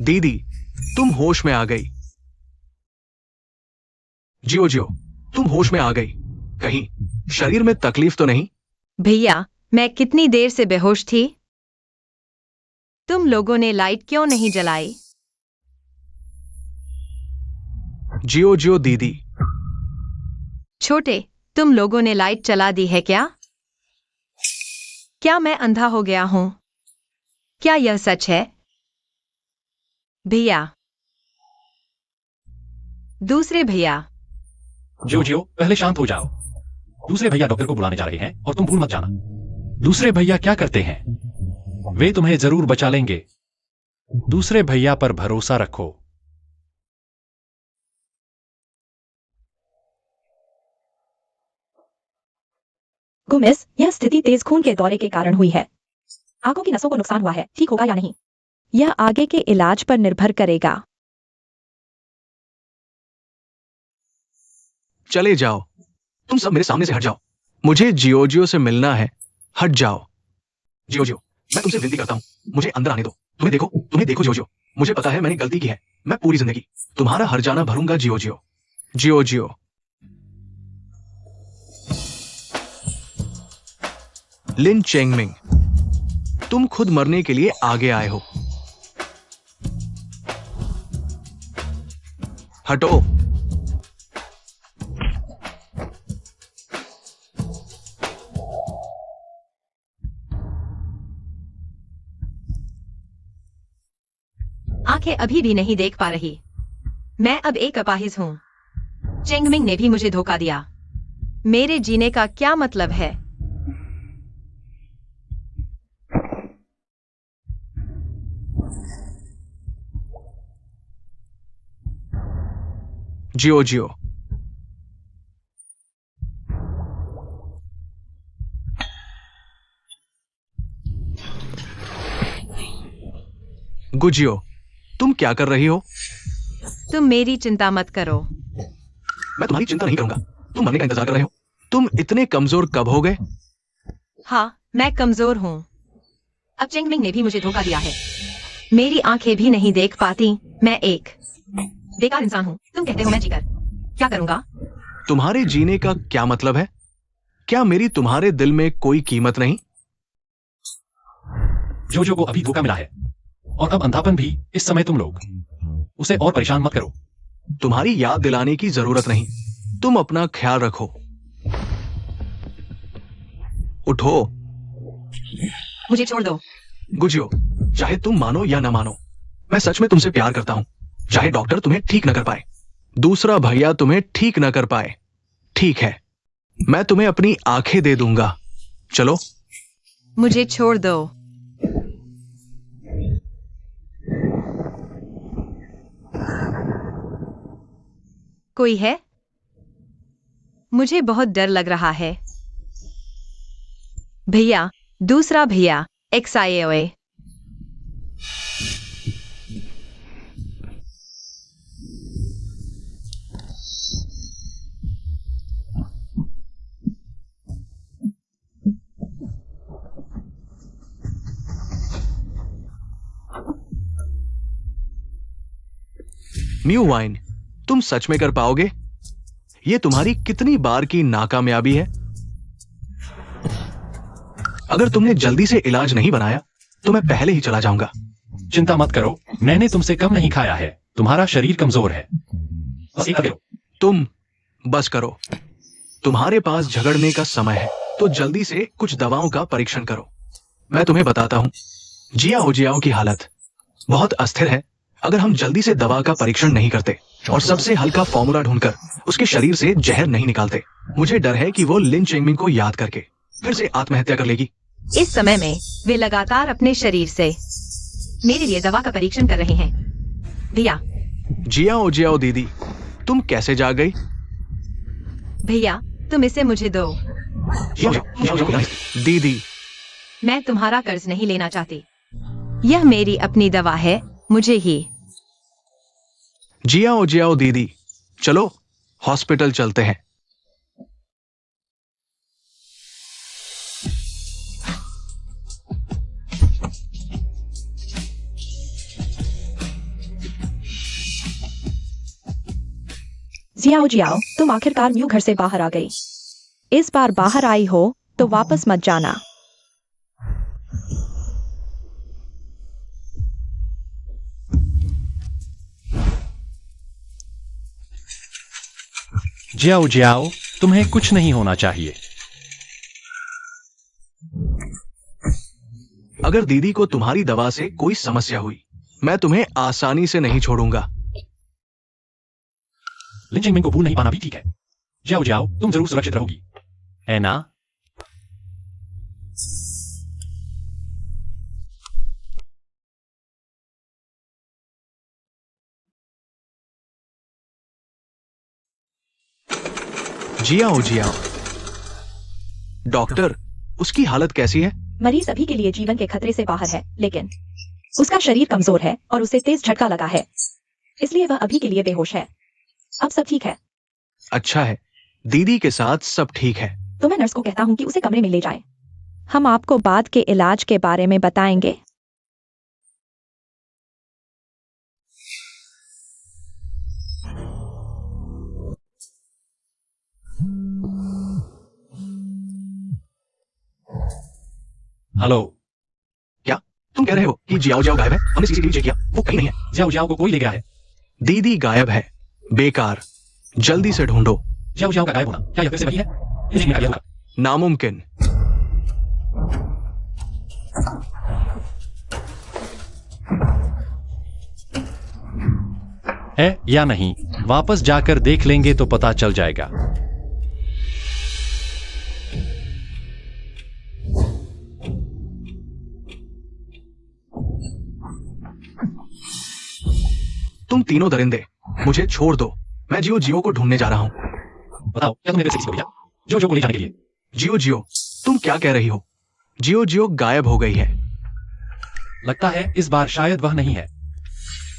दीदी, तुम होश में आ गई। जियो जियो, तुम होश में आ गई। कहीं शरीर में तकलीफ तो नहीं? भैया, मैं कितनी देर से बेहोश थी? तुम लोगों ने लाइट क्यों नहीं जलाई? जियो जियो दीदी, छोटे, तुम लोगों ने लाइट चला दी है क्या? क्या मैं अंधा हो गया हूं? क्या यह सच है? भैया, दूसरे भैया। जोजियो, पहले शांत हो जाओ। दूसरे भैया डॉक्टर को बुलाने जा रहे हैं और तुम भूल मत जाना। दूसरे भैया क्या करते हैं? वे तुम्हें जरूर बचा लेंगे। दूसरे भैया पर भरोसा रखो। गुमिस, यह स्थिति तेज खून के दौरे के कारण हुई है। आंखों की नसों को नुकसान हुआ है, ठीक होगा या नहीं, यह आगे के इलाज पर निर्भर करेगा। चले जाओ। तुम सब मेरे सामने से हट जाओ। मुझे जियो जियो से मिलना है। हट जाओ। जियो जियो, मैं तुमसे विनती करता हूँ, मुझे अंदर आने दो। तुम्हें देखो जियो जियो, मुझे पता है मैंने गलती की है। मैं पूरी जिंदगी तुम्हारा हर जाना भरूंगा जियो जियो। जियो जियो। लिन चेंगमिंग, तुम खुद मरने के लिए आगे आए हो। हटो। आंखें अभी भी नहीं देख पा रही। मैं अब एक अपाहिज हूँ। चेंगमिंग ने भी मुझे धोखा दिया। मेरे जीने का क्या मतलब है? जियो जियो। गुजियो, तुम क्या कर रही हो? तुम मेरी चिंता मत करो। मैं तुम्हारी चिंता नहीं करूंगा। तुम मरने का इंतजार कर रहे हो। तुम इतने कमजोर कब हो गए? हाँ, मैं कमजोर हूँ। अब चेंगमिंग ने भी मुझे धोखा दिया है। मेरी आंखें भी नहीं देख पाती। मैं एक बेकार इंसान हूँ। तुम कहते हो मैं जीकर क्या करूंगा? तुम्हारे जीने का क्या मतलब है? क्या मेरी तुम्हारे दिल में कोई कीमत नहीं? जोजो को अभी धोखा मिला है और अब अंधापन भी। इस समय तुम लोग उसे और परेशान मत करो। तुम्हारी याद दिलाने की जरूरत नहीं। तुम अपना ख्याल रखो। उठो। मुझे छोड़ दो। गुजियो, चाहे तुम मानो या ना मानो, मैं सच में तुमसे प्यार करता हूं। चाहे डॉक्टर तुम्हें ठीक न कर पाए, दूसरा भैया तुम्हें ठीक न कर पाए, ठीक है, मैं तुम्हें अपनी आंखें दे दूंगा। चलो। मुझे छोड़ दो। कोई है? मुझे बहुत डर लग रहा है। भैया, दूसरा भैया, XIAOA। न्यू वाइन, तुम सच में कर पाओगे? ये तुम्हारी कितनी बार की नाकामयाबी है? अगर तुमने जल्दी से इलाज नहीं बनाया तो मैं पहले ही चला जाऊंगा। चिंता मत करो, मैंने तुमसे कम नहीं खाया है। तुम्हारा शरीर कमजोर है। बस एक करो। तुम बस करो। तुम्हारे पास झगड़ने का समय है तो जल्दी से कुछ दवाओं का परीक्षण करो। मैं तुम्हें बताता हूं, जियाओ की हालत बहुत अस्थिर है। अगर हम जल्दी से दवा का परीक्षण नहीं करते और सबसे हल्का फॉर्मूला ढूंढकर उसके शरीर से जहर नहीं निकालते, मुझे डर है कि वो लिन चेंगमिंग को याद करके फिर से आत्महत्या कर लेगी। इस समय में वे लगातार अपने शरीर से मेरे लिए दवा का परीक्षण कर रहे हैं। भैया। जियाओ दीदी, तुम कैसे जाग गई? भैया, तुम इसे मुझे दो। दीदी, मैं तुम्हारा कर्ज नहीं लेना चाहती। यह मेरी अपनी दवा है, मुझे ही। जियाओ दीदी, चलो हॉस्पिटल चलते हैं। जियाओ, तुम आखिरकार म्यू घर से बाहर आ गई। इस बार बाहर आई हो तो वापस मत जाना। जियाओ, तुम्हें कुछ नहीं होना चाहिए। अगर दीदी को तुम्हारी दवा से कोई समस्या हुई, मैं तुम्हें आसानी से नहीं छोड़ूंगा। लिन चेंगमिंग को भूल नहीं पाना भी ठीक है। जियाओ, तुम जरूर सुरक्षित रहोगी, है ना? जियाओ। डॉक्टर, उसकी हालत कैसी है? मरीज अभी के लिए जीवन के खतरे से बाहर है, लेकिन उसका शरीर कमजोर है और उसे तेज झटका लगा है, इसलिए वह अभी के लिए बेहोश है। अब सब ठीक है। अच्छा है, दीदी के साथ सब ठीक है। तो मैं नर्स को कहता हूँ कि उसे कमरे में ले जाएं। हम आपको बाद के इलाज के बारे में बताएंगे। हेलो। क्या तुम कह रहे हो कि जियाओ गायब है? हमने सीसीटीवी चेक किया, वो कहीं नहीं है। जियाओ को कोई ले गया है। दीदी गायब है। बेकार, जल्दी से ढूंढो। जियाओ का गायब होना क्या यह फिर से वही है? ये देखने का क्या होगा? नामुमकिन। है या नहीं, वापस जाकर देख लेंगे तो पता चल जाएगा। तुम तीनों दरिंदे, मुझे छोड़ दो। मैं जियो जियो को ढूंढने जा रहा हूं। बताओ, क्या तुमने किसी को भेजा जो को ले जाने के लिए? जियो जियो, तुम क्या कह रही हो? जियो जियो गायब हो गई है। लगता है इस बार शायद वह नहीं है।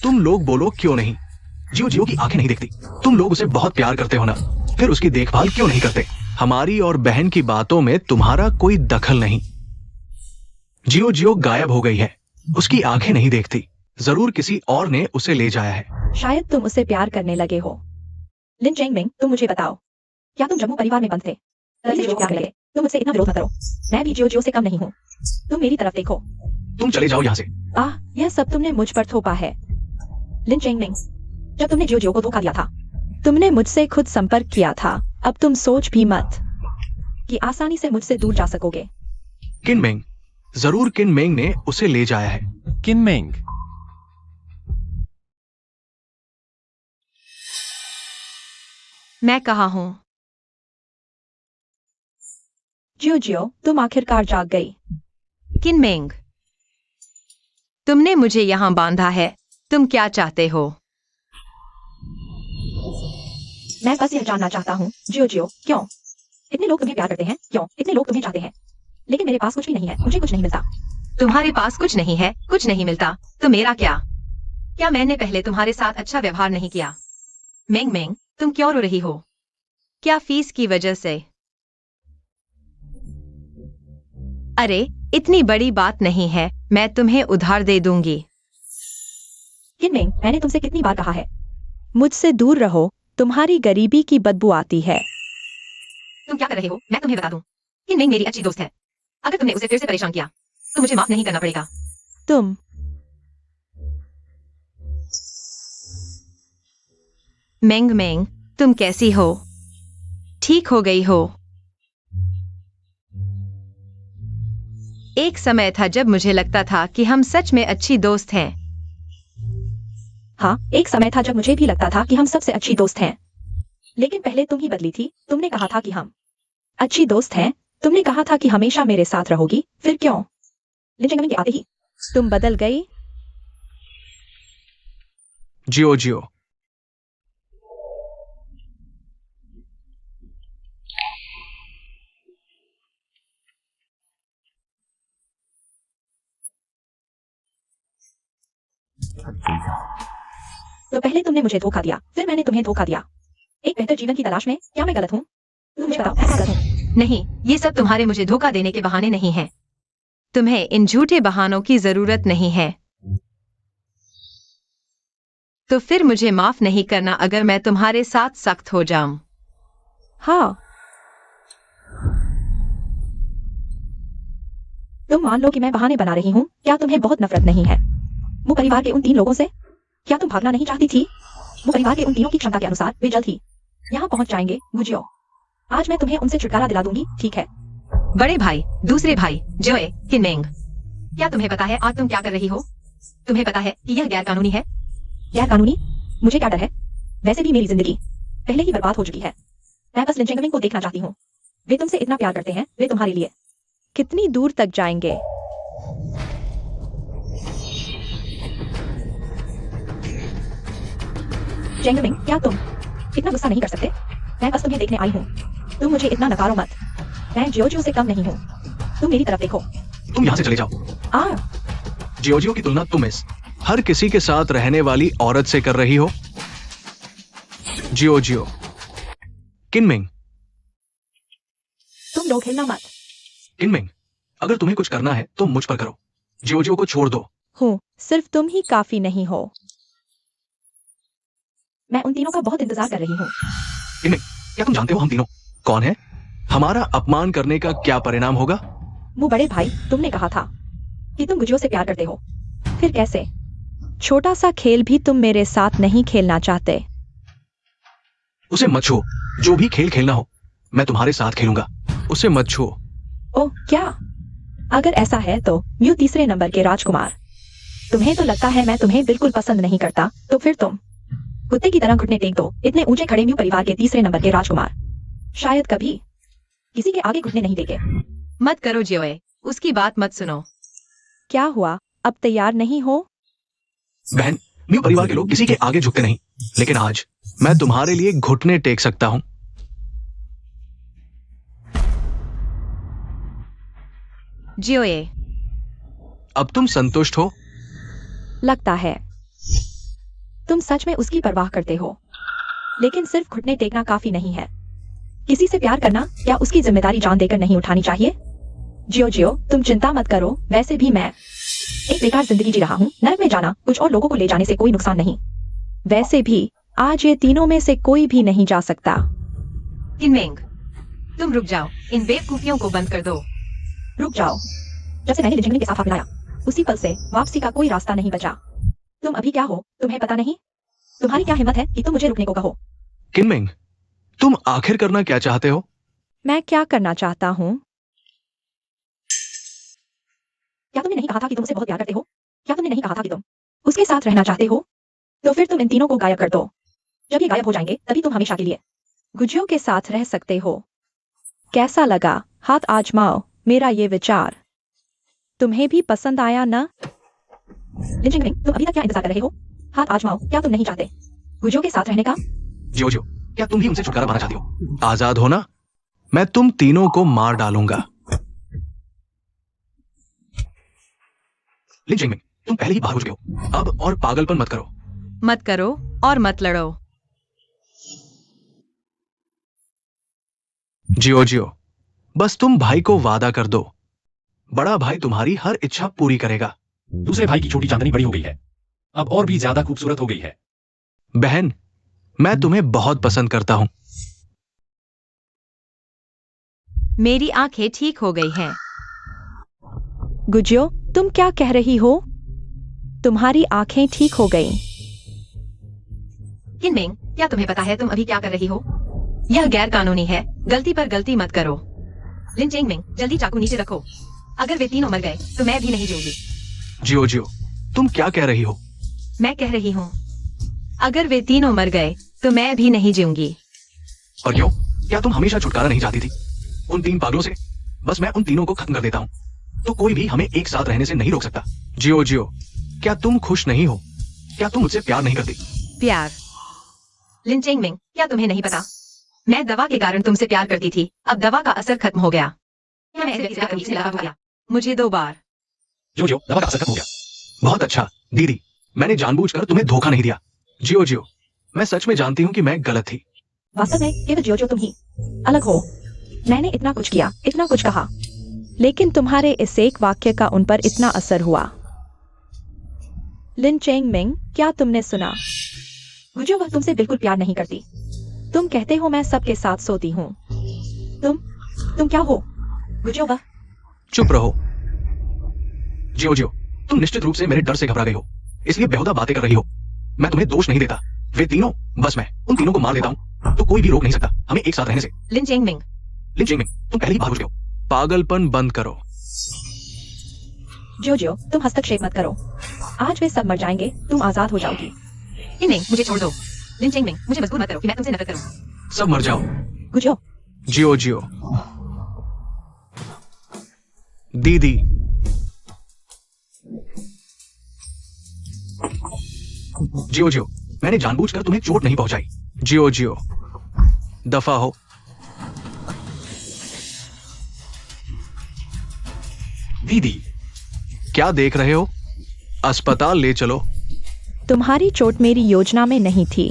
तुम लोग बोलो क्यों नहीं? जियो जियो की आंखें नहीं दिखती। तुम लोग उसे बहुत प्यार करते हो ना, फिर उसकी देखभाल क्यों नहीं करते? हमारी और बहन की बातों में तुम्हारा कोई दखल नहीं। जियो जियो गायब हो गई है, उसकी आंखें नहीं देखती। जरूर किसी और ने उसे ले जाया है। शायद तुम उससे प्यार करने लगे हो। लिन चेंगमिंग, तुम मुझे बताओ, क्या तुम जम्मू परिवार में बंद थे? तभी जियो प्यार लगे। तुम मुझसे इतना विरोध मत करो। मैं भी जियो जियो से कम नहीं हूँ। तुम मेरी तरफ देखो। तुम चले जाओ यहाँ से। यह सब तुमने मुझ पर थोपा है। लिन चेंगमिंग, जब तुमने जियो जियो को धोखा दिया था, तुमने मुझसे खुद संपर्क किया था। अब तुम सोच भी मत कि आसानी से मुझसे दूर जा सकोगे। किनमेंग, जरूर किनमेंग ने उसे ले जाया है। किनमेंग? मैं कहाँ हूँ? जियो जियो, तुम आखिरकार जाग गई। किनमेंग, तुमने मुझे यहाँ बांधा है। तुम क्या चाहते हो? मैं बस यह जानना चाहता हूँ, जियो जियो, क्यों इतने लोग तुम्हें प्यार करते हैं? क्यों इतने लोग तुम्हें चाहते हैं? लेकिन मेरे पास कुछ भी नहीं है, मुझे कुछ नहीं मिलता। तुम्हारे पास कुछ नहीं है, कुछ नहीं मिलता, तो मेरा क्या? क्या मैंने पहले तुम्हारे साथ अच्छा व्यवहार नहीं किया? मेंग मेंग, तुम क्यों रो रही हो? क्या फीस की वजह से? अरे, इतनी बड़ी बात नहीं है, मैं तुम्हें उधार दे दूंगी। किनमेंग, मैंने तुमसे कितनी बार कहा है, मुझसे दूर रहो, तुम्हारी गरीबी की बदबू आती है। तुम क्या कर रहे हो? मैं तुम्हें बता दूं, किनमेंग मेरी अच्छी दोस्त है। अगर तुमने उसे फिर से परेशान किया, तो मुझे माफ नहीं करना पड़ेगा। तुम मेंग मेंग, तुम कैसी हो? ठीक हो गई हो? एक समय था जब मुझे लगता था कि हम सच में अच्छी दोस्त हैं। हाँ, एक समय था जब मुझे भी लगता था कि हम सबसे अच्छी दोस्त हैं। लेकिन पहले तुम ही बदली थी। तुमने कहा था कि हम अच्छी दोस्त हैं। तुमने कहा था कि हमेशा मेरे साथ रहोगी। फिर क्यों लिन चेंगमिंग के आते ही तुम बदल गई? जियो जियो, तो पहले तुमने मुझे धोखा दिया, फिर मैंने तुम्हें धोखा दिया। एक बेहतर जीवन की तलाश में क्या मैं गलत हूँ? तुम मुझे बताओ, मैं गलत हूँ? नहीं, ये सब तुम्हारे मुझे धोखा देने के बहाने नहीं है। तुम्हें इन झूठे बहानों की जरूरत नहीं है। तो फिर मुझे माफ नहीं करना अगर मैं तुम्हारे साथ सख्त हो जाऊं। हाँ, तुम मान लो कि मैं बहाने बना रही हूँ। क्या तुम्हें बहुत नफरत नहीं है वो परिवार के उन तीन लोगों से? क्या तुम भागना नहीं चाहती थी? वो परिवार के उन तीनों की क्षमता के अनुसार वे जल्द ही यहाँ पहुंच जाएंगे। गुजियो, आज मैं तुम्हें उनसे छुटकारा दिला दूंगी, ठीक है? बड़े भाई, दूसरे भाई, जोए, किनमेंग, क्या तुम्हें पता है आज तुम क्या कर रही हो? तुम्हें पता है कि यह गैर कानूनी है? गैर कानूनी? मुझे क्या डर है? वैसे भी मेरी जिंदगी पहले ही बर्बाद हो चुकी है। मैं बस लिन चेंगमिंग को देखना चाहती हूँ। वे तुमसे इतना प्यार करते हैं, वे तुम्हारे लिए कितनी दूर तक जाएंगे? चेंगमिंग, क्या तुम इतना गुस्सा नहीं कर सकते? मैं बस तुम्हें देखने आई हूँ। तुम मुझे इतना नकारो मत। मैं जियो जियो से कम नहीं हूँ। तुम मेरी तरफ देखो। तुम यहाँ से चले जाओ। जियो जियो की तुलना तुम इस हर किसी के साथ रहने वाली औरत से कर रही हो। जियो जियो, किनमेंग, तुम लोग हिलना मत। किनमेंग, अगर तुम्हें कुछ करना है तो मुझ पर करो। जियो जियो को छोड़ दो। हूँ, सिर्फ तुम ही काफी नहीं हो। मैं उन तीनों का बहुत इंतजार कर रही हूँ। किनमेंग, क्या तुम जानते हो हम तीनों कौन है? हमारा अपमान करने का क्या परिणाम होगा? वो बड़े भाई, तुमने कहा था कि तुम गुजियो से प्यार करते हो। फिर कैसे? छोटा सा खेल भी तुम मेरे साथ नहीं खेलना चाहते? उसे मत छुओ। जो भी खेल खेलना हो मैं तुम्हारे साथ खेलूंगा। उसे मत छुओ। ओह, क्या? अगर ऐसा है तो म्यू तीसरे नंबर के राजकुमार, तुम्हें तो लगता है मैं तुम्हें बिल्कुल पसंद नहीं करता, तो फिर तुम कुत्ते की तरह घुटने टेक दो, इतने ऊंचे खड़े म्यू परिवार के तीसरे नंबर के राजकुमार शायद कभी किसी के आगे घुटने नहीं टेके। मत करो जियोए, उसकी बात मत सुनो। क्या हुआ, अब तैयार नहीं हो? बहन, म्यू परिवार के लोग किसी के आगे झुकते नहीं, लेकिन आज मैं तुम्हारे लिए घुटने टेक सकता हूं। जियोए, अब तुम संतुष्ट हो? लगता है तुम सच में उसकी परवाह करते हो, लेकिन सिर्फ घुटने टेकना काफी नहीं है। किसी से प्यार करना क्या उसकी जिम्मेदारी जान देकर नहीं उठानी चाहिए? जियो जियो, तुम चिंता मत करो, वैसे भी मैं एक बेकार जिंदगी जी रहा हूँ। नरक में जाना कुछ और लोगों को ले जाने से कोई नुकसान नहीं। वैसे भी आज ये तीनों में से कोई भी नहीं जा सकता। किनमेंग, तुम रुक जाओ, इन बेवकूफियों को बंद कर दो। रुक जाओ, जब से मैंने लिंचेंगमिंग के साथ हाथ मिलाया, उसी पल से वापसी का कोई रास्ता नहीं बचा। तुम अभी क्या हो, तुम्हें पता नहीं? तुम्हारी क्या हिम्मत है कि तुम मुझे रुकने को कहो? किनमेंग, तुम आखिर करना क्या चाहते हो? मैं क्या करना चाहता हूँ? क्या तुमने नहीं कहा था कि तुम उसे बहुत प्यार करते हो? क्या तुमने नहीं कहा था कि तुम उसके साथ रहना चाहते हो? तो फिर तुम इन तीनों को गायब कर दो। जब ये गायब हो जाएंगे तभी तुम हमेशा के लिए गुजियो के साथ रह सकते हो। कैसा लगा? हाथ आजमाओ मेरा ये विचार। तुम्हें भी पसंद आया ना? लिंचेंगमिंग, तुम अभी तक क्या इंतजार कर रहे हो? हाथ आजमाओ, क्या तुम नहीं चाहते गुजियो के साथ रहने का? जियो जियो, क्या तुम भी उनसे छुटकारा पाना चाहती हो? आजाद हो ना? मैं तुम तीनों को मार डालूंगा। लिंचेंगमिंग, तुम पहले ही बाहर हो चुके हो, अब और पागलपन मत करो। मत करो और मत लड़ो। जियो जियो, बस तुम भाई को वादा कर दो, बड़ा भाई तुम्हारी हर इच्छा पूरी करेगा। दूसरे भाई की छोटी चांदनी बड़ी हो गई है, अब और भी ज्यादा खूबसूरत हो गई है। बहन, मैं तुम्हें बहुत पसंद करता हूं। मेरी आंखें ठीक हो गई हैं। गुजियो, तुम क्या कह रही हो? तुम्हारी आंखें ठीक हो गईं। किनमेंग, क्या तुम्हें पता है तुम अभी क्या कर रही हो? यह गैर कानूनी है, गलती पर गलती मत करो। लिंचेंगमिंग, जल्दी चाकू नीचे रखो। अगर वे तीनों मर गए तो मैं भी नहीं जीऊंगी। जियो जियो, तुम क्या कह रही हो? मैं कह रही हूँ, अगर वे तीनों मर गए तो मैं भी नहीं जीऊंगी। और क्यों? क्या तुम हमेशा छुटकारा नहीं चाहती थी उन तीन पागलों से? बस मैं उन तीनों को खत्म कर देता हूं, तो कोई भी हमें एक साथ रहने से नहीं रोक सकता। जियो जियो, क्या तुम खुश नहीं हो? क्या तुम मुझसे प्यार नहीं करती? प्यार? लिंचेंगमिंग, क्या तुम्हें नहीं पता? मैं दवा के कारण तुमसे प्यार करती थी, अब दवा का असर खत्म हो गया। क्या मैं ऐसे व्यक्ति से प्यार करने से लगा हो गया? मुझे 2 बार। जियो जियो, दवा का असर खत्म हो गया। बहुत अच्छा दीदी, मैंने जानबूझकर तुम्हें धोखा नहीं दिया। जियो जियो, मैं सच में जानती हूँ कि मैं गलत थी। वास्तव में केवल जियो जियो तुम ही अलग हो। मैंने इतना कुछ किया, इतना कुछ कहा, लेकिन तुम्हारे इस एक वाक्य का उन पर इतना असर हुआ। लिंचेंगमिंग, क्या तुमने सुना? गुजियो वह तुमसे बिल्कुल प्यार नहीं करती। तुम कहते हो मैं सबके साथ सोती हूँ। तुम क्या हो? गुजियो वह। चुप रहो। जियो जियो, तुम निश्चित रूप से मेरे डर से घबरा गई हो, इसलिए बेहुदा बातें कर रही हो। मैं तुम्हें दोष नहीं देता, वे तीनों, बस मैं उन तीनों को मार देता हूँ तो कोई भी रोक नहीं सकता हमें एक साथ रहने से। लिंचेंगमिंग, लिंचेंगमिंग, तुम पहले ही बाहर हो चुके हो, पागलपन बंद करो। जियो जियो, तुम हस्तक्षेप मत करो। आज वे सब मर जाएंगे, तुम आजाद हो जाओगी। किनमेंग, मुझे छोड़ दो। लिंचेंगमिंग, मुझे मजबूर मत करो कि मैं तुमसे नफरत करूं। सब मर जाओ। गुजियो, जियो जियो, दीदी, जियो जियो, मैंने जानबूझकर तुम्हें चोट नहीं पहुंचाई। जियो जियो, दफा हो। दीदी, क्या देख रहे हो? अस्पताल ले चलो। तुम्हारी चोट मेरी योजना में नहीं थी।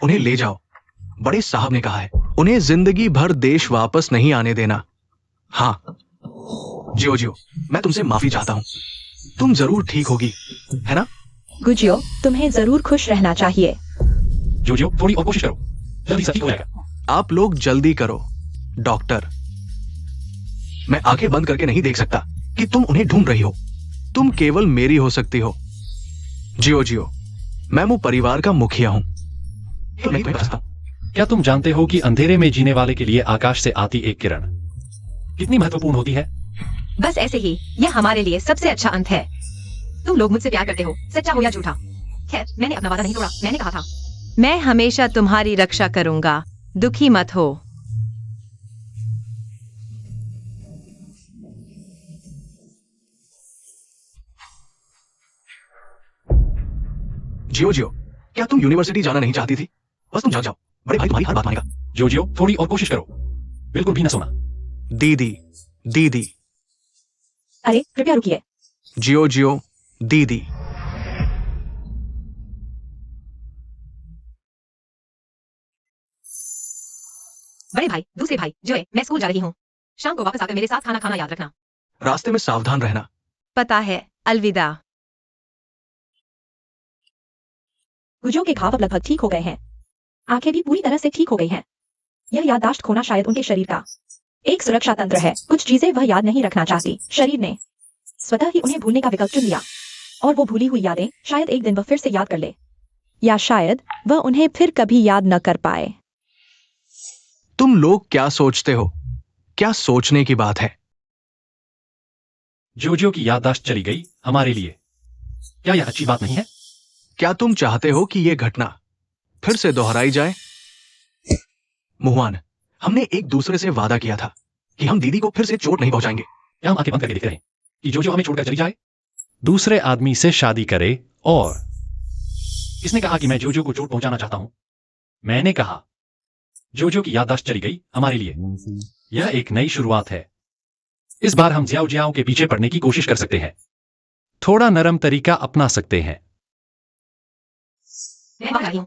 उन्हें ले जाओ, बड़े साहब ने कहा है। उन्हें जिंदगी भर देश वापस नहीं आने देना। हाँ जियो जियो, मैं तुमसे माफी चाहता हूँ। तुम जरूर ठीक होगी, है ना? गुजियो, तुम्हें जरूर खुश रहना चाहिए। जियो जियो, थोड़ी और कोशिश करो, जल्दी सब ठीक हो जाएगा। आप लोग जल्दी करो। डॉक्टर, मैं आंखें बंद करके नहीं देख सकता कि तुम उन्हें ढूंढ रही हो। तुम केवल मेरी हो सकती हो। जियो जियो, मैं वो परिवार का मुखिया हूं। तो नहीं तो मैं बता। क्या तुम जानते हो कि अंधेरे में जीने वाले के लिए आकाश से आती एक किरण कितनी महत्वपूर्ण होती है? बस ऐसे ही यह हमारे लिए सबसे अच्छा अंत है। तुम लोग मुझसे प्यार करते हो, सच्चा हो या झूठा। खैर, मैंने अपना वादा नहीं तोड़ा। मैंने कहा था मैं हमेशा तुम्हारी रक्षा करूंगा, दुखी मत हो। जियो जियो, क्या तुम यूनिवर्सिटी जाना नहीं चाहती थी? बस तुम जाओ, बड़े भाई तुम्हारी हर बात मानेगा। जोजियो, थोड़ी और कोशिश करो, बिल्कुल भी ना सोना। दीदी, दीदी, अरे कृपया रुकिए। जियो जियो, दीदी। बड़े भाई, दूसरे भाई, जो है, मैं स्कूल जा रही हूँ। शाम को वापस आकर मेरे साथ खाना खाना याद रखना। रास्ते में सावधान रहना। पता है, अलविदा। गुजो के घाव अब लगभग ठीक हो गए हैं। आंखें भी पूरी तरह से ठीक हो गई हैं। यह याददाश्त खोना शायद उनके शरीर का एक सुरक्षा तंत्र है। कुछ चीजें वह याद नहीं रखना चाहती। शरीर ने स्वतः ही उन्हें भूलने का विकल्प चुन लिया, और वो भूली हुई यादें शायद एक दिन वह फिर से याद कर ले, या शायद वह उन्हें फिर कभी याद न कर पाए। तुम लोग क्या सोचते हो? क्या सोचने की बात है? जोजियो की याददाश्त चली गई हमारे लिए। क्या यह अच्छी बात नहीं है? क्या तुम चाहते हो कि यह घटना फिर से दोहराई जाए? मुहवान, हमने एक दूसरे से वादा किया था कि हम दीदी को फिर से चोट नहीं पहुंचाएंगे। क्या हम आंखें बंद करके देखते रहे कि जोजियो हमें छोड़कर चली जाए? दूसरे आदमी से शादी करे और किसने कहा कि मैं जोजियो को चोट पहुंचाना चाहता हूं? मैंने कहा जोजियो की याददाश्त चली गई हमारे लिए। यह एक नई शुरुआत है। इस बार हम जियाओ जियाओ के पीछे पड़ने की कोशिश कर सकते हैं। थोड़ा नरम तरीका अपना सकते हैं। मैं बाहर आई हूँ।